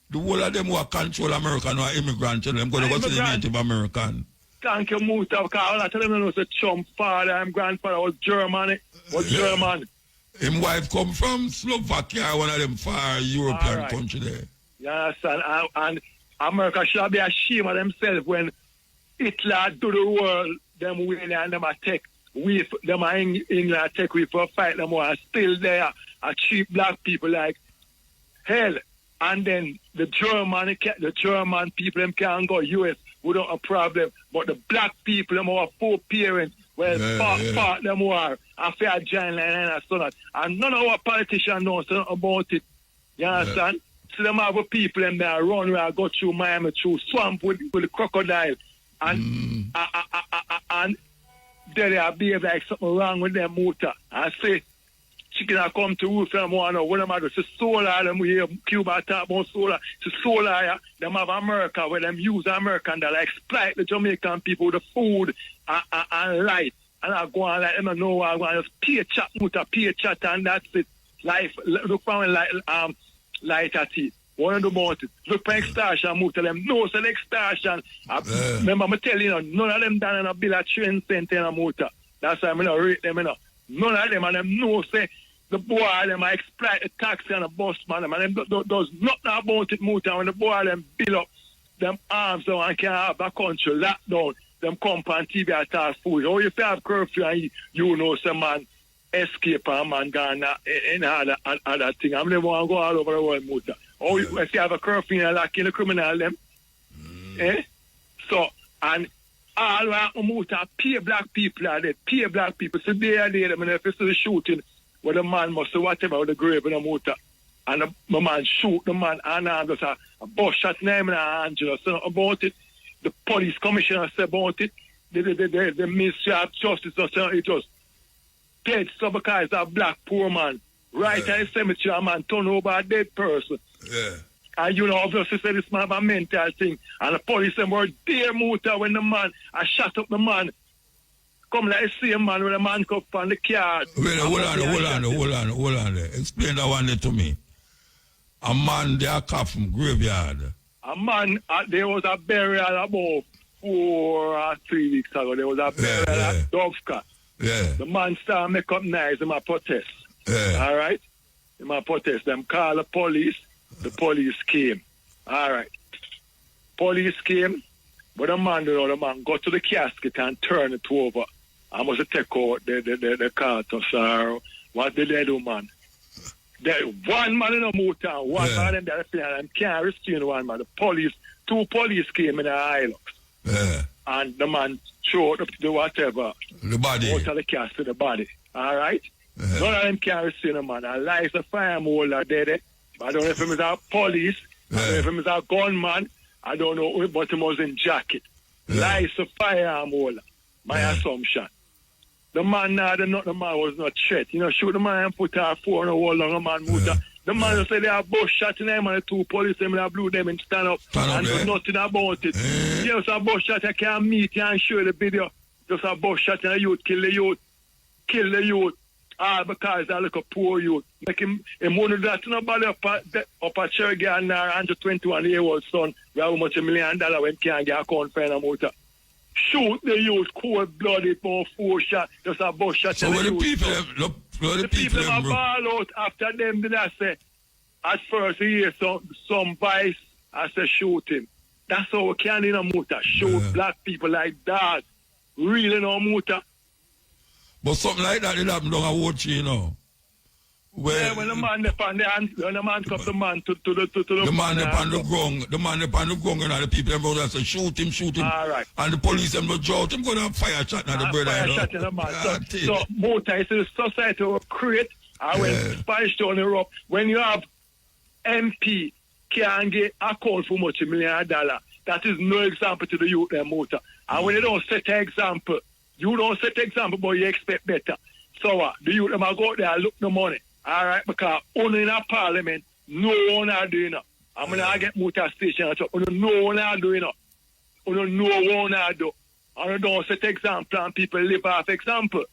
The whole of them who control America no immigrant, them go to the Native American. Thank you, Muta, because a lot of them know say Trump father and grandfather was German. German. His wife come from Slovakia, one of them far European country there. You understand? And America should be ashamed of themselves when Hitler do the world, them winning and them attack. Them are England attack we for fight them war. Still there are cheap black people like hell. And then the German people them can go US without a problem. But the black people them are 4 parents. Well, part them war a fair giant line and so that. And none of our politicians know about it. You understand? So them have people them there run where I go through Miami through swamp with the crocodile. And and they are behave like something wrong with them motor. I say chicken are come to roof them one or what them do. It's solar them we hear Cuba talk about solar. It's solar them have America where them use American that exploit the Jamaican people with the food and light. And I go on like them know I go and just pay chat motor, pay chat and that's it. Life look for light at it. One of the about it. Look for extortion, motor them. No, it's an extortion. Remember, I'm telling you, none of them done in a bill of 20 cents in a motor. That's why I'm not rate them, you know. None of them, and them know, say, the boy, them exploit the taxi and the bus, man, and them does nothing about it, motor. When the boy, them build up them arms down and can't have the country locked down, them come on TV and talk food. Oh, if you have curfew and you know some man escape and man gone in other thing. I'm never want to go all over the world, motor. Oh, if you have a curfew and lock in the criminal, them. So, and all right, motor, pay black people are dead, pay black people. So they are dead. I mean, if you see the shooting, where the man must do whatever with the grave in the motor, and the man shoot the man, and just a bus shot name in Angela. So about it, the police commissioner said about it, the Ministry of Justice, it was dead, so because it's a black poor man. Right at the cemetery, a man turn over a dead person. Yeah. And you know, obviously, say this man have a mental thing. And the police were there, motor, when the man, I shot up the man. Come like the same man when the man come from the car. Wait, hold on. Explain that one there to me. A man there come from graveyard. A man, there was a burial about 4 or 3 weeks ago. There was a burial at Dovka. Yeah. The man started make up nice in my protest. Yeah. All right? In my protest, them call the police. The police came. All right. Police came, but the man got to the casket and turned it over. I must take out the carcass or what did they do, man? One man in a motor, one man in the plane, and can't restrain one man. The police, 2 police came in the Hilux. Yeah. And the man threw up the whatever. The body. Out of the casket, the body. All right? Yeah. None of them can restrain a man. And lies a firearm holder there. I don't know if he was a police, I don't know if he was a gunman, I don't know, but he was in jacket. Lies a firearm holder, my assumption. The man the man was not threat. You know, shoot the man and put a 4 on the wall on a man motor. The man said they have bush shot in them and the 2 police them and blew them and stand up and do nothing about it. Yes, a bush shot, I can't meet you and show the video. Just a bush shot and a youth kill the youth. Kill the youth. Because I look a poor youth. Make him want that nobody up at Cherry and 121-year-old son, we have how much $1 million when can't get a account for a motor. Shoot the youth, cold blooded, more 4 shots, just a bus shot. So when the people are ball out after them, did I say, at first he hear some vice, I say shoot him. That's how we can in a motor, shoot black people like that. Really no motor. But something like that, it happened down a watch, you know. Where when the man upon the hand, when the man comes the man to the man upon the ground, you know, the people them brothers say shoot him. All right. And the police them go drought him, go down fire shot now the brother. Fire shot in the man. So motor is the society will create, and when Spanish down the rope, when you have MP can get account for much $1 million, that is no example to the youth their motor. And when they don't set an example, you don't set an example, but you expect better. So the youth them go out there and look the money. All right, because only in a parliament, no one are doing it. I'm going to get motor station and no one are doing it. No one are doing it. And don't set example and people live off example.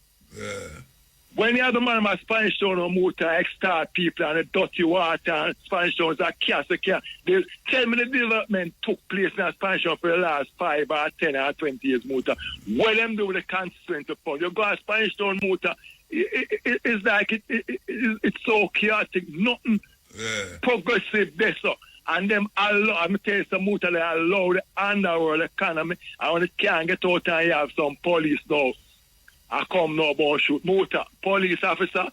When you have the man of Spanish Town or motor, extort people and the dirty water and Spanish Towns are chaos. Tell me the development took place in Spanish Town for the last 5 or 10 or 20 years, motor. What them do with the constituent fund? You go to Spanish Town motor, it's like it's so chaotic, nothing progressive there. So. And them allow, I'm tell you some motor, they allow the underworld economy. And when it can't get out and you have some police now. I come now about shoot motor. Police officer,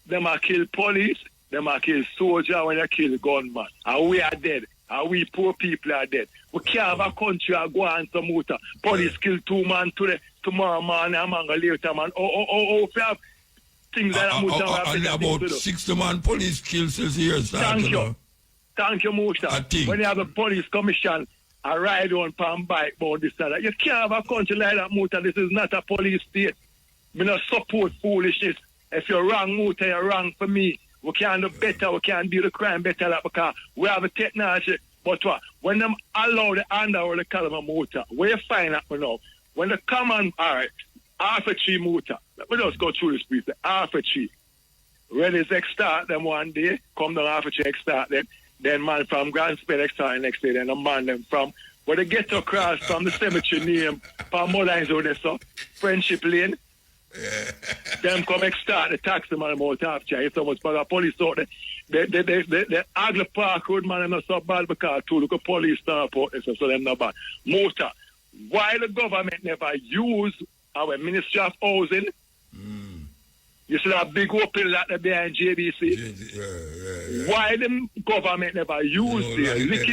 them are kill police, them are kill soldier when they kill gunman. And we are dead. And we poor people are dead. We can't have a country and go on some motor. Police kill 2 man today, tomorrow man, a man later man. If you have things like that motor. And about 60 man police kill since years. Thank you. Thank you, Motor. When you have a police commission, a ride on palm bike about this and that. You can't have a country like that, Motor. This is not a police state. We don't support foolishness. If you're wrong, Motor, you're wrong for me. We can't do better. We can't do the crime better like because we have a technology. But what? When them allow the underworld to call them a Motor, where you find that now? When the common, all right, half a tree Motor. Let me just go through this piece. Half a tree. Ready to start them one day, come down half a tree, start them. Then man from Grand Spell start the next day, then a man them from where they get across from the cemetery name, from Mullines over there, so Friendship Lane. Them come start the taxi man about after it's so much for the police out there. The Agla Park Road man not so bad because too look a police start out there, so them not bad. Motor, why the government never use our Ministry of Housing? You see that big open lot there behind JBC? Why the government never use it? Lick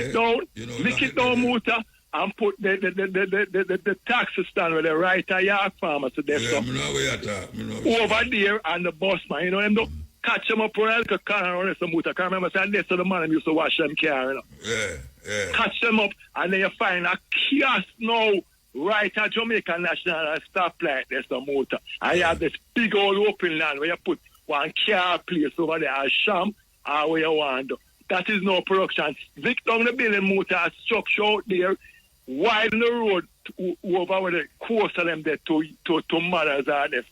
it down, Motor, and put the taxi stand where they write a yard farmer to their stuff. Over there and the bus man, them don't catch them up on the car and run some Motor. I can't remember saying this to the man used to wash them car, Catch them up and then you find a kiosk now. Right at Jamaican National stoplight, there's a Motor. And you have this big old open land where you put one car place over there, a sham, or where you want to. That is no production. Vic down the building Motor structure out there, widen the road over where the coast of them there to mothers are there.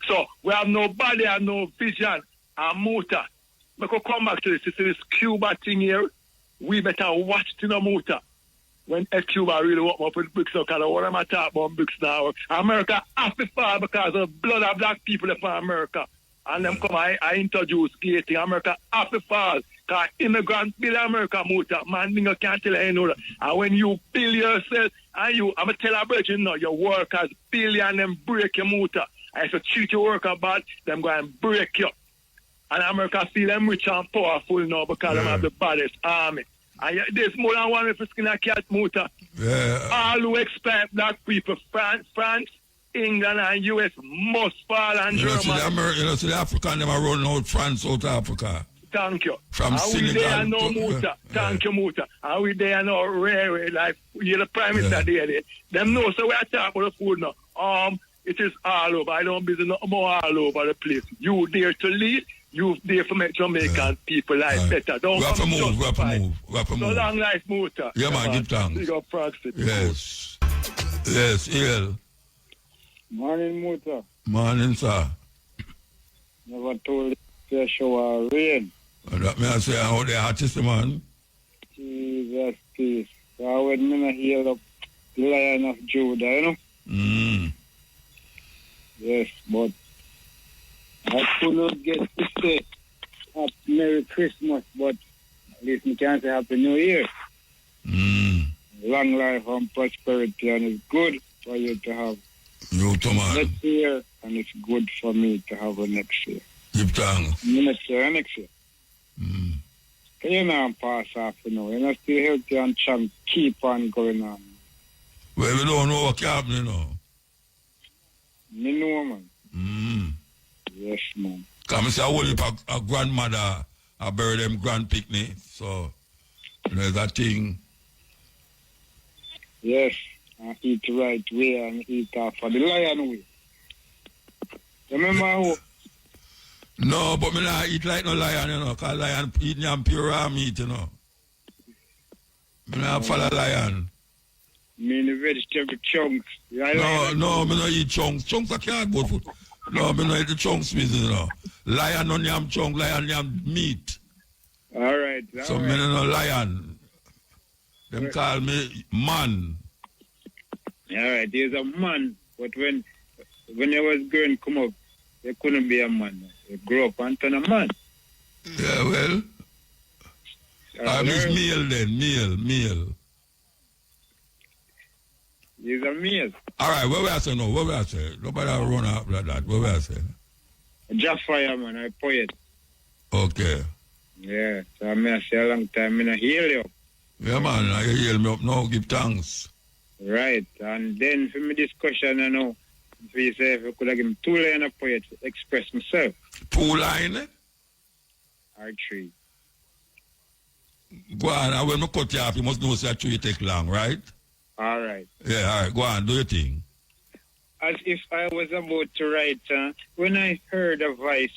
So we have nobody and no vision and Motor. We could come back to this. You see this Cuba thing here? We better watch it in a Motor. When Cuba really walk up with bricks, because what am I talking about bricks now? America have to fall because of the blood of black people from America. And them come, I introduce gating. America have to fall. Because immigrants build America, Motor. Man, you can't tell you know that. And when you build yourself, and I'm going to tell a virgin now, your workers build you and them break your Motor. And if you treat your worker bad, them go and break you. And America feel them rich and powerful now because they have the baddest army. And there's more than one if it's skin a cat, Motor. All who expect black people, France, England and US must fall and Germany. You know, the African them are running out France, South Africa. Thank you. From Senegal. We there no Motor. Thank you, Motor. And we there no rare, like you're the Prime Minister there. Them know, so we are talking about the food now. It is all over. I don't business no more all over the place. You there to lead. You there to make Jamaican people life better. Don't we have to move. We have to move. We have to move. So long life, Motor. Yeah, man. Give thanks. Big up Francis. Yes. Yes, El. Morning, Motor. Morning, sir. Never told you to shower rain. That may I say, how the artist, man? Jesus, peace. So when I hear the Lion of Judah, you know? Yes, but I could not get to say Merry Christmas, but at least we can say Happy New Year. Long life and prosperity, and it's good for you to have next year, and it's good for me to have a next year. Give thanks. Next year. You know, pass off, you know. You're not still healthy and strong. Keep on going on. Well, we don't know what can happen, you know. Me know, man. Yes, man. Because I say, I hold a grandmother, I bury them grand picnic, so there's that thing. Yes, and eat the right way and eat off for the lion way. Remember who? No, but me not eat like no lion, you know, because lion eat yam pure raw meat, you know. Me not follow lion. Me in the vegetable chunks. No, me not eat chunks. Chunks are cardboard food. No, I don't eat the chunks meat, you know. Lion on yam chunk, lion yam meat. All right. So me no lion. Them call me man. All right, there's a man, but when I was growing come up, there couldn't be a man. You grew up and turn a man. Yeah, well. I'm his meal then, meal. He's a meal. All right, what we I say now? What we I say? Nobody run up like that. What we I say? Just fireman, I poet. Okay. Yeah, so I may say a long time, I heal you. Yeah, man, I heal me up now, give thanks. Right, and then for my discussion, I know, if you say if I could have given 2 lines of poet to express myself. 2 lines? Or 3. Go on, and when I cut you off, you must know that 3 take long, right? All right. Yeah, all right, go on, do your thing. As if I was about to write, when I heard a voice,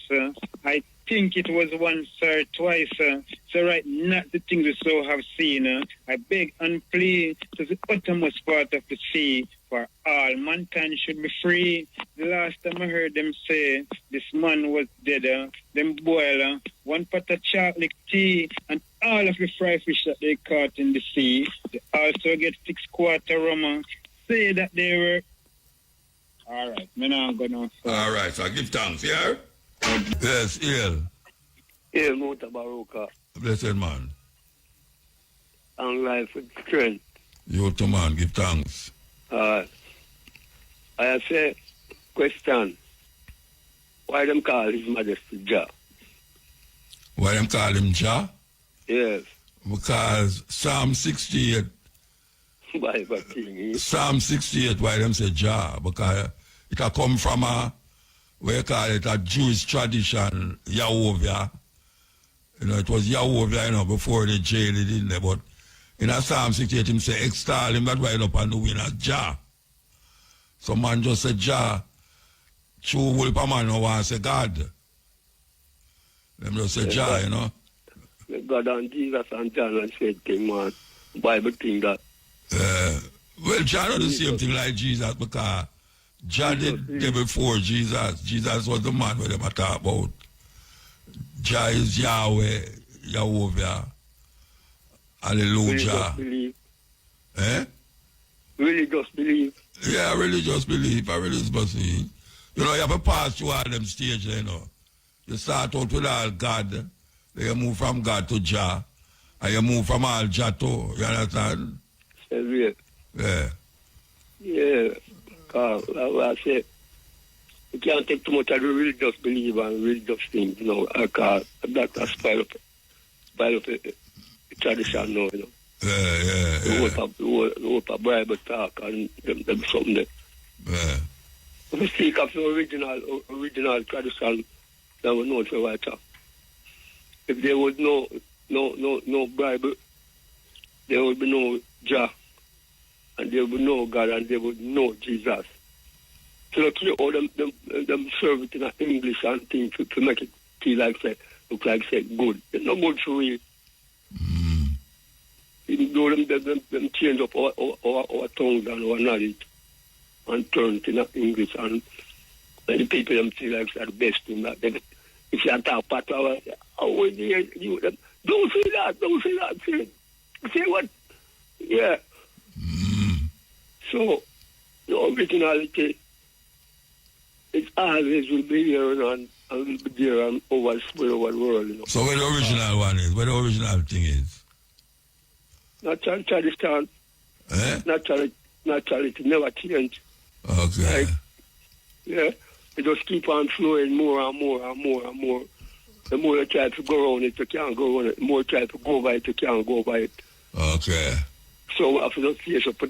I think it was once or twice. So right, not the things we so have seen. I beg and plead to the uttermost part of the sea, for all mankind should be free. The last time I heard them say this man was dead, them boil 1 pot of chocolate tea and all of the fry fish that they caught in the sea. They also get 6 quarter rum. Say that they were. All right, me now I'm gonna. All right, so I give thanks, yeah? Yes, ill. Hail Mutabaruka. Blessed man. And life with strength. You too, man, give thanks. I say, question. Why them call His Majesty Jah? Why them call him Jah? Yes. Because Psalm 68. Bible thing. Psalm 68, why them say Jah? Because it a come from we call it a Jewish tradition, Yahovah. You know, it was Yahovah, you know, before they jailed it in there. But in a Psalm 68, him say, extol him, that right up on the wing as Jah. So man just say Jah. True Wolper man no want say God. Them just say Jah, you know. God and Jesus and John and said thing, man. Bible thing that. Well, Jah not the same thing like Jesus, because Jah did there before Jesus. Jesus was the man where they were talking about. Jah is Yahweh, Yahovah. Hallelujah. Really just believe. Eh? Really just believe. Yeah, I really just believe. I really just believe. You know, you have to pass through all them stages, you know. You start out with all God, then you move from God to Jah, and you move from all Jah to, you understand? Yeah. Yeah. Because, like I say, you can't take too much of the religious belief and religious things, you know, because that's spoil up the tradition now, you know. Yeah. The whole Bible talk and them something there. Yeah. If we speak of the original tradition, that we know for right now. If there was no Bible, there would be no Jah, and there would be no God, and there would be no Jesus. So look here, all them serve it in English and things to make it feel like say, look like say good. It's not good for real. Even though them change up our tongues and our knowledge and turn it in English, and the people them feel like the best thing that they, if you talk patois, you them don't say that, say what? Yeah. So the originality it always will be here and will be there and over the world, you know. So where the original one is, where the original thing is? Natural tradition. Naturality never change. Okay. Like, yeah. It just keep on flowing more and more and more and more. The more you try to go around it, you can't go around it. The more you try to go by it, you can't go by it. Okay. So we have to just face up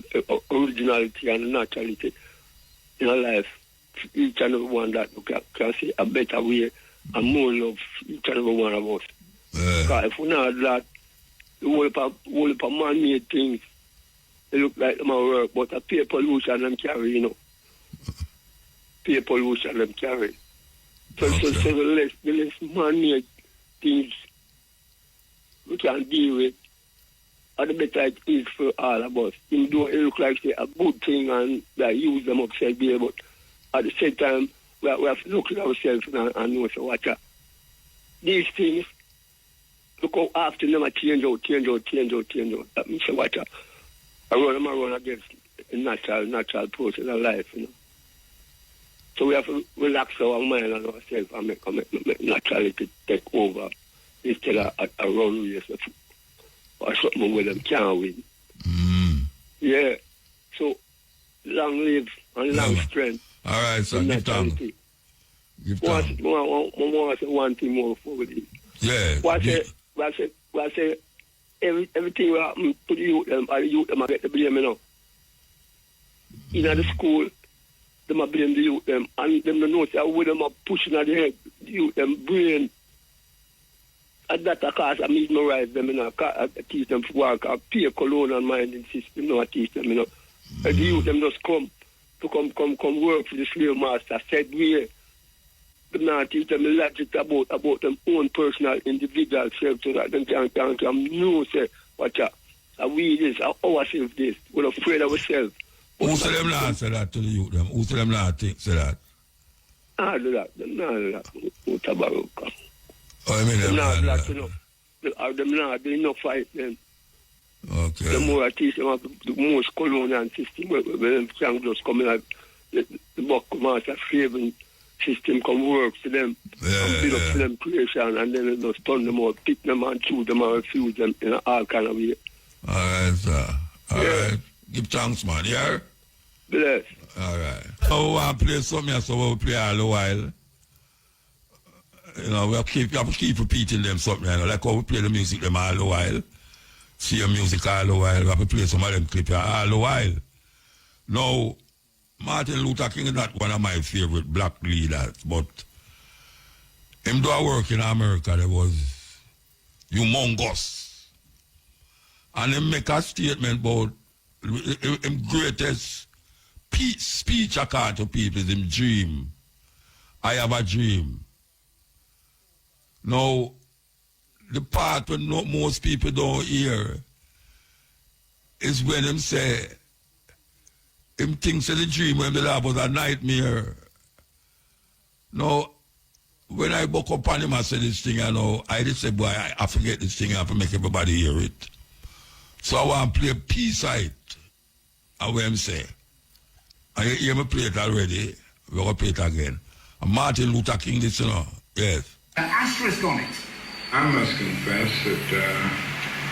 originality and naturality in our life. Each and every one that we can see a better way and more love each and every one of us. Because if we not that, the whole of man-made things, they look like them work, but a peer pollution them carry, you know. Peer pollution them carry. So the less man-made things we can deal with, and the better it is for all of us. Even though it look like say, a good thing and that use them upside there, but at the same time, have to look at ourselves and know, so watch out. These things, look how often them change out. That means, so watch out. I run against the natural process of life, you know. So we have to relax our mind and ourselves and make naturality take over instead of a run race or something where them can't win. Yeah. So long live and long strength. All right, sir. Give thanks. One thing more for it. Yeah. What I say everything will happen to the youth them, and the youth them get the blame, you know. In the school, them are blame the youth them, and them don't know say with them are pushing at the head, the youth them brain. And that cause I mesmerize them, you know, I teach them to work, I pay colonial minding system, you know, I teach them, you know. And the youth them just come work for the slave master, said we now teach them logic about them own personal individual self so that they can know say watch out. We this, ourselves this, we're afraid of ourselves. Who say them not say that to the youth them? Who say them not say that? I do that, them not do that. Mutabaruka. Oh, I mean them not do that. Them not, they no fight them. Okay. The more I teach them the most colonial system where them can just come in like the buck master saving system come work for them and build up for them creation and then just turn them out, pick them and choose them and refuse them in all kind of way. All right, sir. All right. Give thanks, man. Yeah? Bless. All right. So we want to play something so we'll play all the while. You know, we have to keep repeating them something, you know, like how we play the music them all the while. See your music all the while. We have to play some of them clips all the while. Now, Martin Luther King is not one of my favorite black leaders, but him do a work in America that was humongous. And he make a statement about him greatest speech account to people is him dream. I have a dream. Now, the part when most people don't hear is when him say, him thinks that the dream when the lab was a nightmare. Now, when I woke up on him, I said this thing, I know, I just said, boy, I forget this thing, I have to make everybody hear it. So I want to play a piece of it, and what him say. And you hear me play it already, we're going to play it again. And Martin Luther King, this, you know, yes. An asterisk on it. I must confess that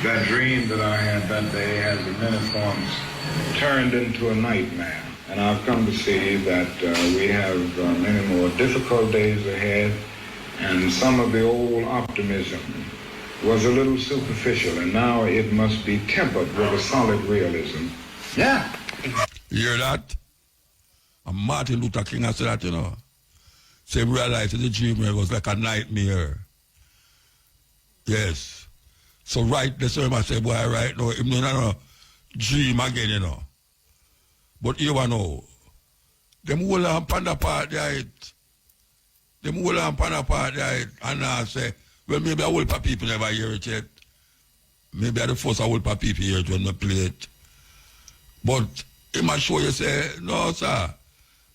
that dream that I had that day has in many forms turned into a nightmare. And I've come to see that we have many more difficult days ahead, and some of the old optimism was a little superficial, and now it must be tempered with a solid realism. Yeah. You hear that? And Martin Luther King has said that, you know. So he realized that the dream was like a nightmare. Yes. So right, that's why I say, boy, right now, I'm not dream again, you know. But you know, them whole and panda part there, them whole and panda part there, and I say, well, maybe a whole lot of people never hear it yet. Maybe I the first a whole lot of people hear it when I play it. But he might show you, say, no, sir,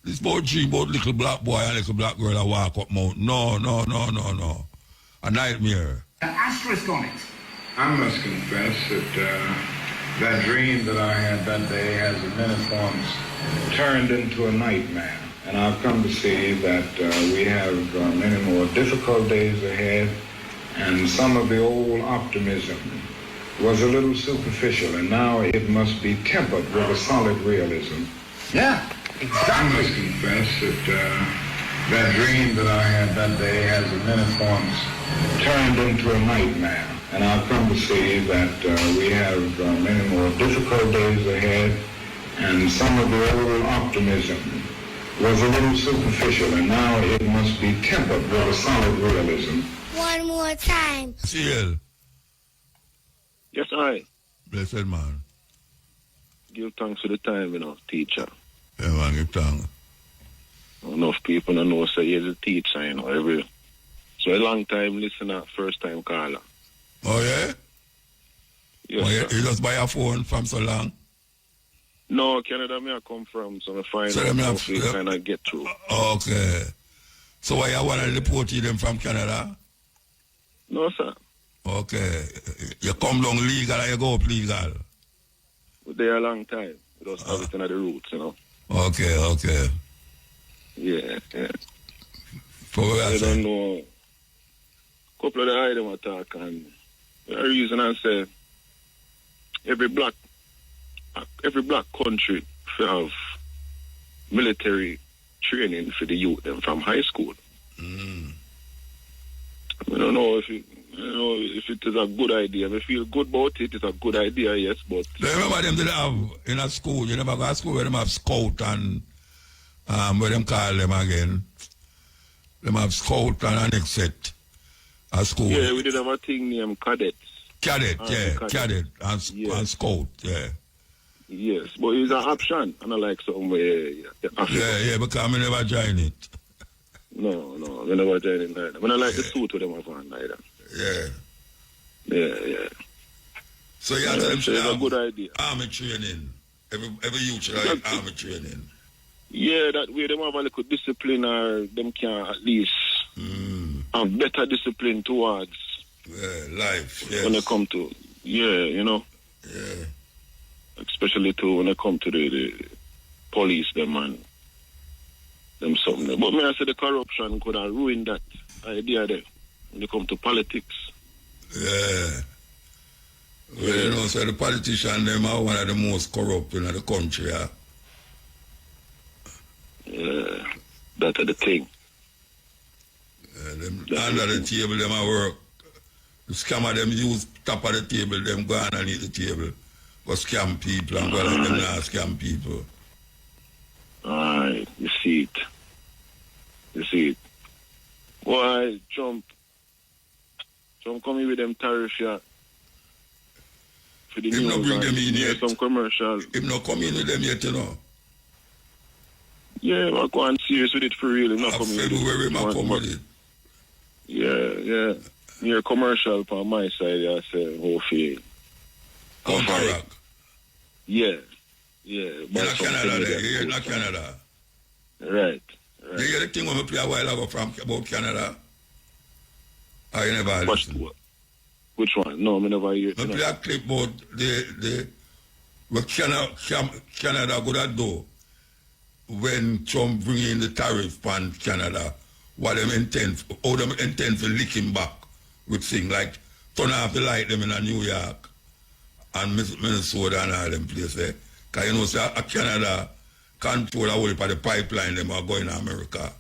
this about dream about little black boy and little black girl that walk up mountain. No. A nightmare. An asterisk on it. I must confess that that dream that I had that day has in many forms turned into a nightmare. And I've come to see that we have many more difficult days ahead, and some of the old optimism was a little superficial, and now it must be tempered with a solid realism. Yeah, exactly. I must confess that that dream that I had that day has in many forms turned into a nightmare. And I've come to see that we have many more difficult days ahead, and some of the old optimism was a little superficial, and now it must be tempered with a solid realism. One more time. CL. Yes, I. Blessed man. Give thanks for the time, you know, teacher. Yeah, man, give thanks. Enough people don't know, say he's a teacher, you know, so a long time listener, first time caller. Oh, yeah? Yes, oh, you just buy a phone from so long? No, Canada, me I come from, so I find so out how to kind of get through. Okay. So why you want to deport them from Canada? No, sir. Okay. You come down legal or you go up legal? We're there a long time. We just have it in the roots, you know. Okay. Yeah. For what I don't know. A couple of the items attack, and the reason I say every black country should have military training for the youth them from high school. I don't know if it is a good idea. If you feel good about it, it's a good idea, yes, but... Do you remember them did have in a school? You never go to school where them have scout and where them call them again? Them have scout and annex set at school. Yeah, we did have a thing named cadets. Cadet and scout, yeah. Yes, but it's an option, and I like something where... Yeah, because I never join it. No, I never join it either. But I like the suit with them have on either. Yeah. So you have it's a good idea. Army training. Every youth should have army training. Yeah, that way them have a little discipline, or them can at least have better discipline towards life, yes. When they come to, you know. Yeah. Especially when they come to the police, them and them something. But me I say the corruption could have ruined that idea there when they come to politics. Yeah. Well, you know, so the politicians, them are one of the most corrupt in the country, yeah. Yeah, that's the thing. Them under the table, them are work. The scammer, them use top of the table, them go underneath the table. Go scam people and go like them now scam people. Alright, you see it. Why, Trump coming with them tariff, yeah. For the news, not bring them in yet. Some commercial. Him not come in with them yet, you know. Yeah, I'm going serious with it for real. Him not coming with February, I'm come with it. Yeah. Near commercial on my side, I say, hopefully. Counteract. Yeah. You're not Canada there. You're not Canada. Right. You hear the thing when we play a while ago about Canada? Or you never listen? Which one? No, I never hear it. We play a clip about what Canada could do when Trump bring in the tariff on Canada, how them intend to lick him back with things like turn off the light them in New York and Minnesota and all them places. Because you know, say, Canada control the whole of the pipeline them are going to America.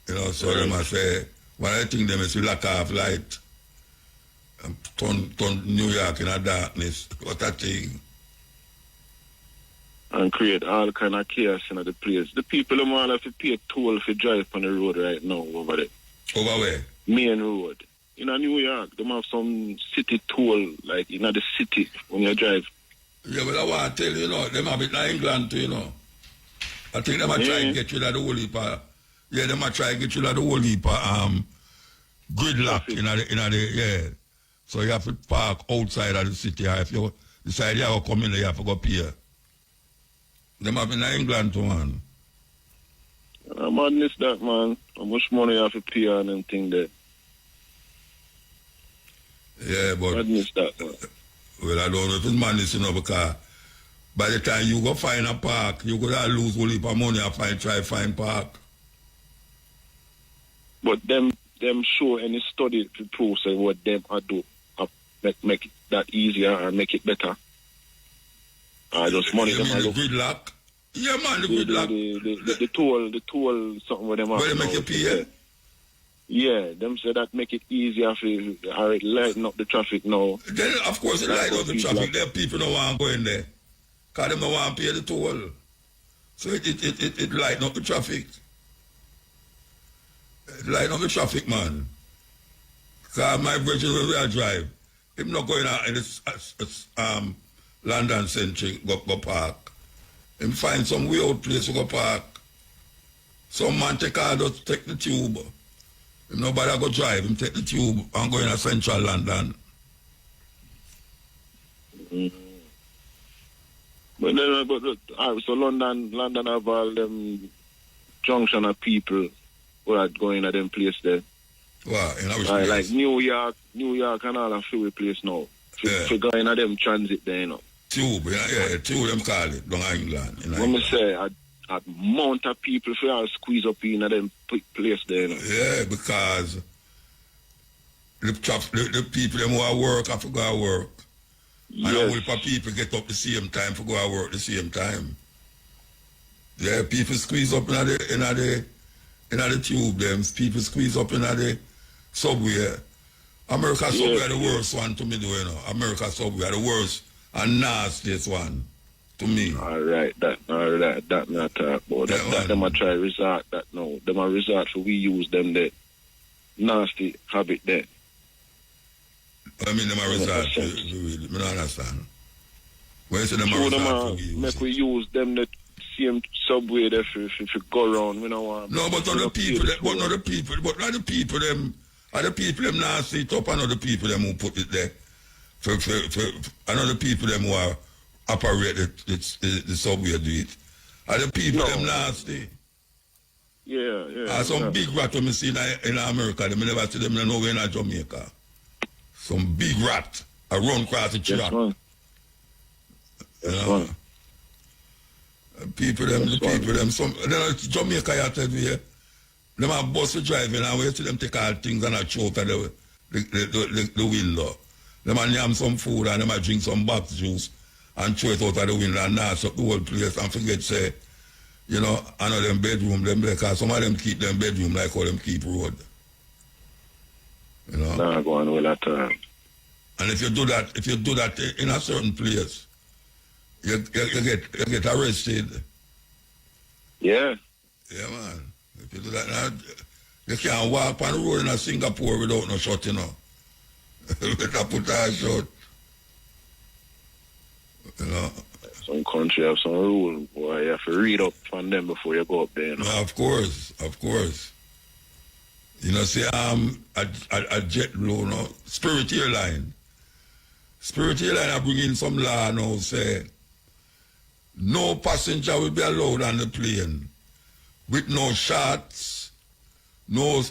You know, so them I say, one of the things them is to lock off light and turn New York in a darkness. What a thing. And create all kind of chaos in the place. The people them all have to pay a toll for drive on the road right now over there. Over where? Main road. In New York, they have some city toll, like in the city when you drive. Yeah, but I want to tell you, them have it in England too, you know. I think they might try and get you to the whole heap of, they might try and get you to the whole heap of gridlock in the. So you have to park outside of the city. If you decide you have to come in there, you have to go up here. Them have in England too, man. Madness that, man. How much money you have to pay on them thing there? Yeah, but... Madness that, man. Well, I don't know if it's madness, because by the time you go find a park, you could lose a whole heap of money and try to find park. But them show any study to prove say what them do make it that easier or make it better. Just money them the gridlock? Yeah, man, the gridlock. The toll, something with them. Where they make you pay? Yeah, them say that make it easier for lighten up the traffic now. Then, of course, it lighten up the traffic. There people don't want to go in there. Because they don't want to pay the toll. So it lighten up the traffic. It lighten up the traffic, man. Because my brethren where I drive, I'm not going out in this London Central, go park. And find some weird place to go park. Some man take the tube. If nobody go drive, him take the tube and go in a central London. But then, so London have all them junction of people without going to them place there. Wow, in our place? Like New York and all that freeway place now. For going to them transit there, you know. Tube, tube them call it, down England. When me say, a amount of people for all squeeze up in them place there, you know. Yeah, because the people them who are work have to go to work. Yes. And only for people get up the same time for go to work the same time. Yeah, people squeeze up in the tube them. People squeeze up in the subway. America subway are the worst one to me, you know. America subway are the worst and nastiest one to me. All right, that not talk about. That them a try resort that no. Them a resort for we use them that nasty habit there. I mean them a resort for we don't understand. When you say them a resort for make we use them that same subway there for go around. We don't want. No, but other people them. Other people them nasty it up and other people them who put it there. For another people them who are operate the subway do it. Other people them nasty. Yeah. Some big rat when I see in America, they never see them nowhere in Jamaica. Some big rat a run across the track. People them some Jamaica you tell me here. Them have bus driving and we see them take all things and a throw out of the window. Them a yam some food and them a drink some box juice and throw it out of the window and nash up the whole place and forget say, you know, I know them bedroom, them because some of them keep them bedroom like how them keep road. You know? Nah, go on with that time. And if you do that in a certain place, you get arrested. Yeah. Yeah, man. If you do that now, you can't walk on the road in Singapore without no shot, you know. Better put that shot. You know. Some country have some rule, boy. You have to read up on them before you go up there, you know. No, of course. You know, say a jet low, no, Spirit Airline are bringing some law now, say, no passenger will be allowed on the plane with no shorts, no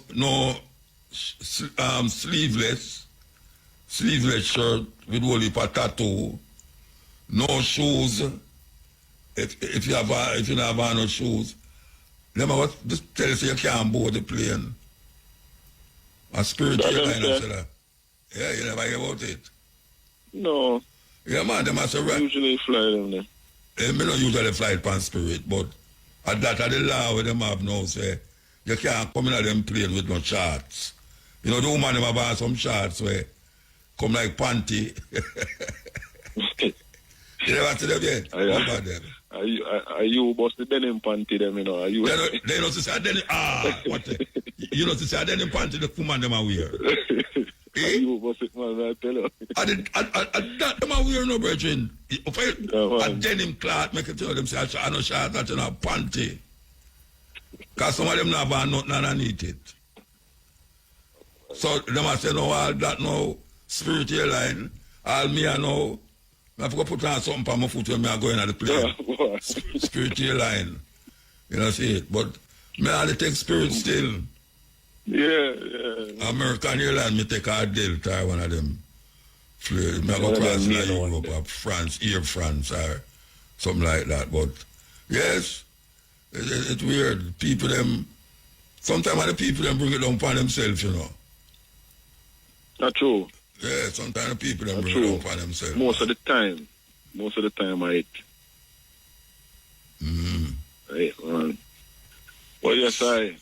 sleeveless shirt with only a tattoo, no shoes. If you don't have no shoes, them what just tell you you can't board the plane. A Spirit Airline said that. Yeah, you never hear about it. No. Yeah, man, them must have usually fly them there. They may not usually fly pan Spirit, but at that the law where them have now say you can't come in at them plane with no shorts. You know the woman them have on some shorts where come like panty. You never see them yet? About them. Are you bust the denim panty them, you know? Are you they don't say denim what you know to say denim panty the woman them are wear. You bust it, man, I tell you. That them are wear no brethren. A denim cloth make it tell them say I no short that you know panty. Cause some of them not have nothing underneath it. So them a say no all that no Spirit Airline, all me I know I have to put on something on my foot when I go in at the plane. Spirit Airline. You know see it. But me I take Spirit still. Yeah. American Airline me take a Delta one of them. Me I go across Europe or France, Air France or something like that. But yes, it's weird. People them sometimes the people them bring it down upon themselves, you know. Not true. Yeah, sometimes the people them bring it down upon themselves. Most of the time I eat. Right, man. Well, yes, I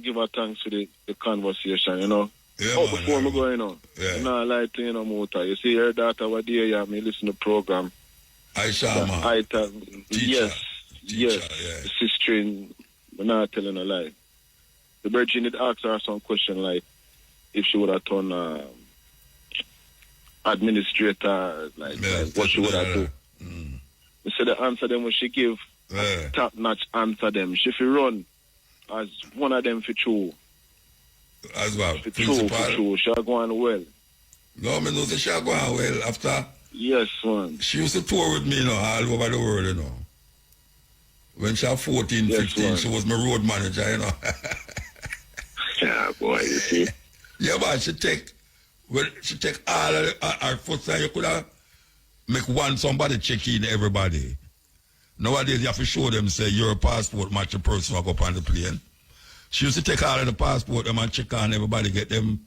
give her thanks for the conversation, you know. Yeah, before me go, you know. Yeah. You know, I like to, you know, Muta. You see her daughter over there, yeah, me listen to the program. Aisha, man. Yes. Yeah. The sister, we're not telling a lie. The virgin did ask her some question like if she would have done administrator, like what she would have do. We said the answer them when she give top-notch answer them. She fi run as one of them for true. As well. For true. She go on well. No, I know that she go on well after. Yes, man. She used to tour with me, you know, all over the world, you know. When she was 14, 15, she was my road manager, you know. Yeah, boy, you see. Yeah, but she take all of her foot and you could have make one somebody check in everybody. Nowadays you have to show them, say, your passport match the person who go up on the plane. She used to take all of the passport them and check on everybody, get them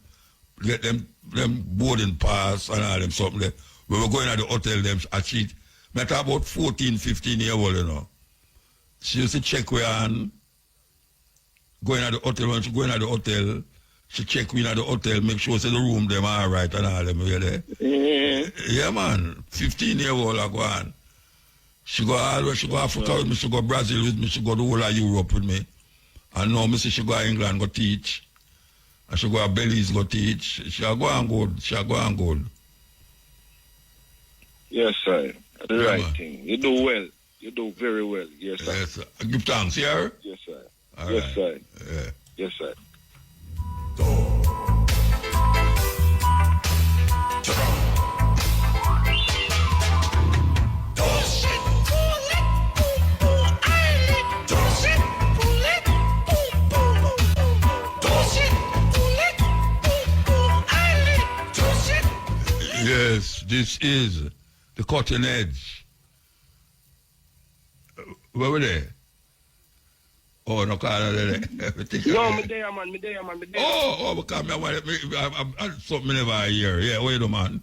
boarding pass and all them something there. We were going at the hotel, them I cheat. I talk about 14, 15 year old, you know. She used to check where and going at the hotel. When she going at the hotel, she check in at the hotel, make sure say the room them all right and all them there. Yeah, man. 15-year-old I go on. She go Africa with me, she go Brazil with me, she go the whole of Europe with me. And now me see she go England go teach. And she go Belize go teach. She go and good. She go and good. Yes, sir. The Yeah, right man. thing. You do well. You do very well. Yes, sir. Yes, sir. Give thanks, yeah? Yes, sir. All Yes, right. sir. Yeah. Yes, sir. Yes, this is the cutting edge. Where were they? Oh, no, call there. No, me there, man. Me there. Because I something never hear. Yeah, wait a man.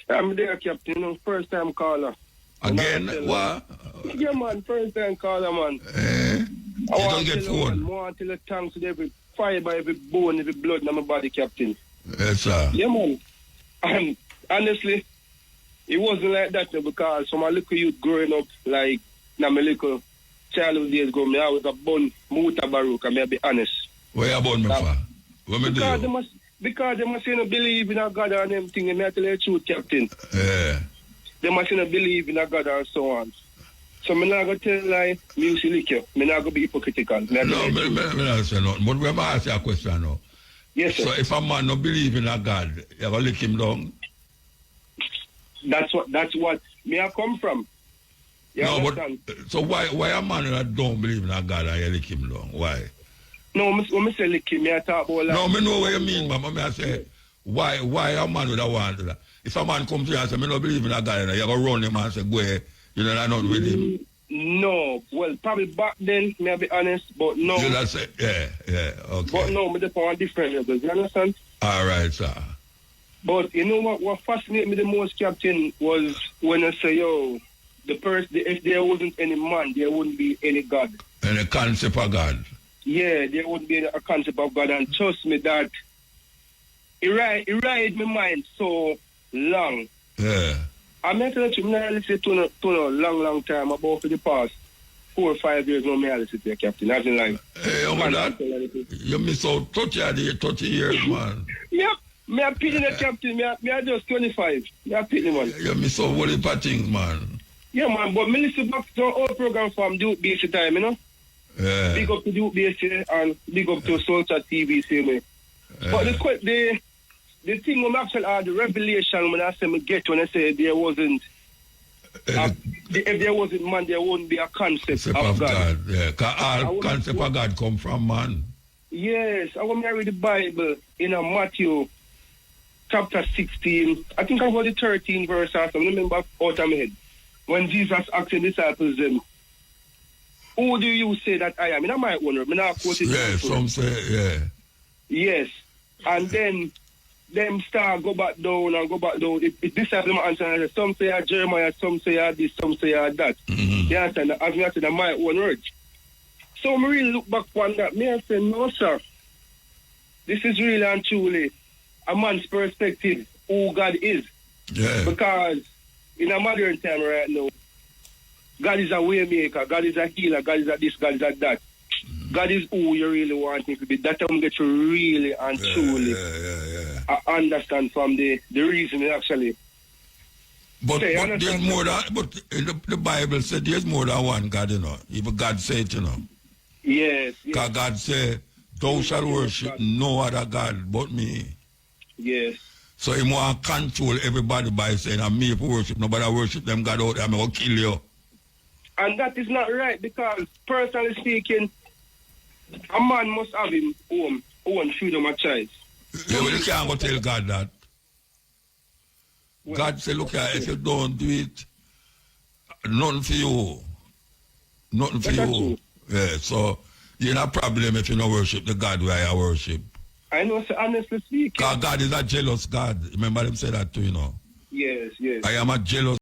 I'm there, Captain. You know, first time caller. Again, what? Yeah, man. First time caller, man. You don't get phone. I want to tell you thanks to every fiber, every bone, every blood in my body, Captain. Yes, sir. Yeah, man. And honestly, it wasn't like that though, because from a little youth growing up, like, in my little childhood days ago, I was a born Mutabaruka, may I be honest. Where you born me for? What me do? Because they must not believe in a God and them things, and I tell you the truth, Captain. Yeah. They must not believe in a God and so on. So I'm not going to tell like music liquor. I'm not going to be hypocritical. No, I'm not saying nothing. But we're going to ask you a question now. Yes, sir. So if a man don't believe in a God, you're going to lick him down? That's what me I come from. You no, understand? But so why a man that don't believe in a God and you lick him down? Why? No, when I say lick him, I talk about like... No, I know what you mean, but I say, why a man would have wanted that? If a man comes to you and say, I don't believe in a God, you're going to run him and say, go ahead, you know, I'm not with him. No, well, probably back then, may I be honest, but no. You know, say, yeah, okay. But no, me just on different levels, you understand? All right, sir. But you know what fascinated me the most, Captain, was when I say, yo, if there wasn't any man, there wouldn't be any God. Any concept of God. Yeah, there wouldn't be a concept of God, and trust me that it ride my mind so long. Yeah. I'm not telling you, I listen to a long time, about for the past 4 or 5 years, no, I listen to you, Captain. As in like... Hey, you miss out 30 years, man. Yep. Me a pity the Captain, me a just 25. Me a pity, man. You miss out what the things, man. Yeah, man, but me listen back to our program from Duke BC time, you know? Yeah. Big up to Duke BC and big up to Sultan TV, same way. But the thing when actually the revelation when I say me get when I say there wasn't if there wasn't man, there wouldn't be a concept of God. Yeah, because all concept of God come from man. Yes, I want to read the Bible in Matthew chapter 16. I think I got the 13th verse or something. I remember out of my head. When Jesus asked the disciples them, who do you say that I am? I might wonder. I not quote it. Yeah, some say, yeah. Yes. And then them start go back down. It disciples answer. Some say Jeremiah, some say this, some say that. Mm-hmm. They answer, as we said, I might one word. So I really look back on that. Me I say, no, sir. This is really and truly a man's perspective who God is. Yeah. Because in a modern time right now, God is a way maker, God is a healer, God is a this, God is a that. God is who you really want him to be. That's how you get to really and truly understand from the reason actually. But there's more than, but in the Bible said there's more than one God, you know. Even God said, you know. Yes. Because God said, thou shalt worship no other God but me. Yes. So he want to control everybody by saying, I'm me if you worship, nobody worship them God out there, I'm going to kill you. And that is not right because, personally speaking, a man must have his home own freedom of choice. Yeah, well, you can't go tell God that. Well, God say, look here, if you don't do it, nothing for you. Nothing for That's you. true. Yeah, so you're not a problem if you don't worship the God where you worship. I know, so honestly speaking. God is a jealous God. Remember them say that too, you know. Yes, yes. I am a jealous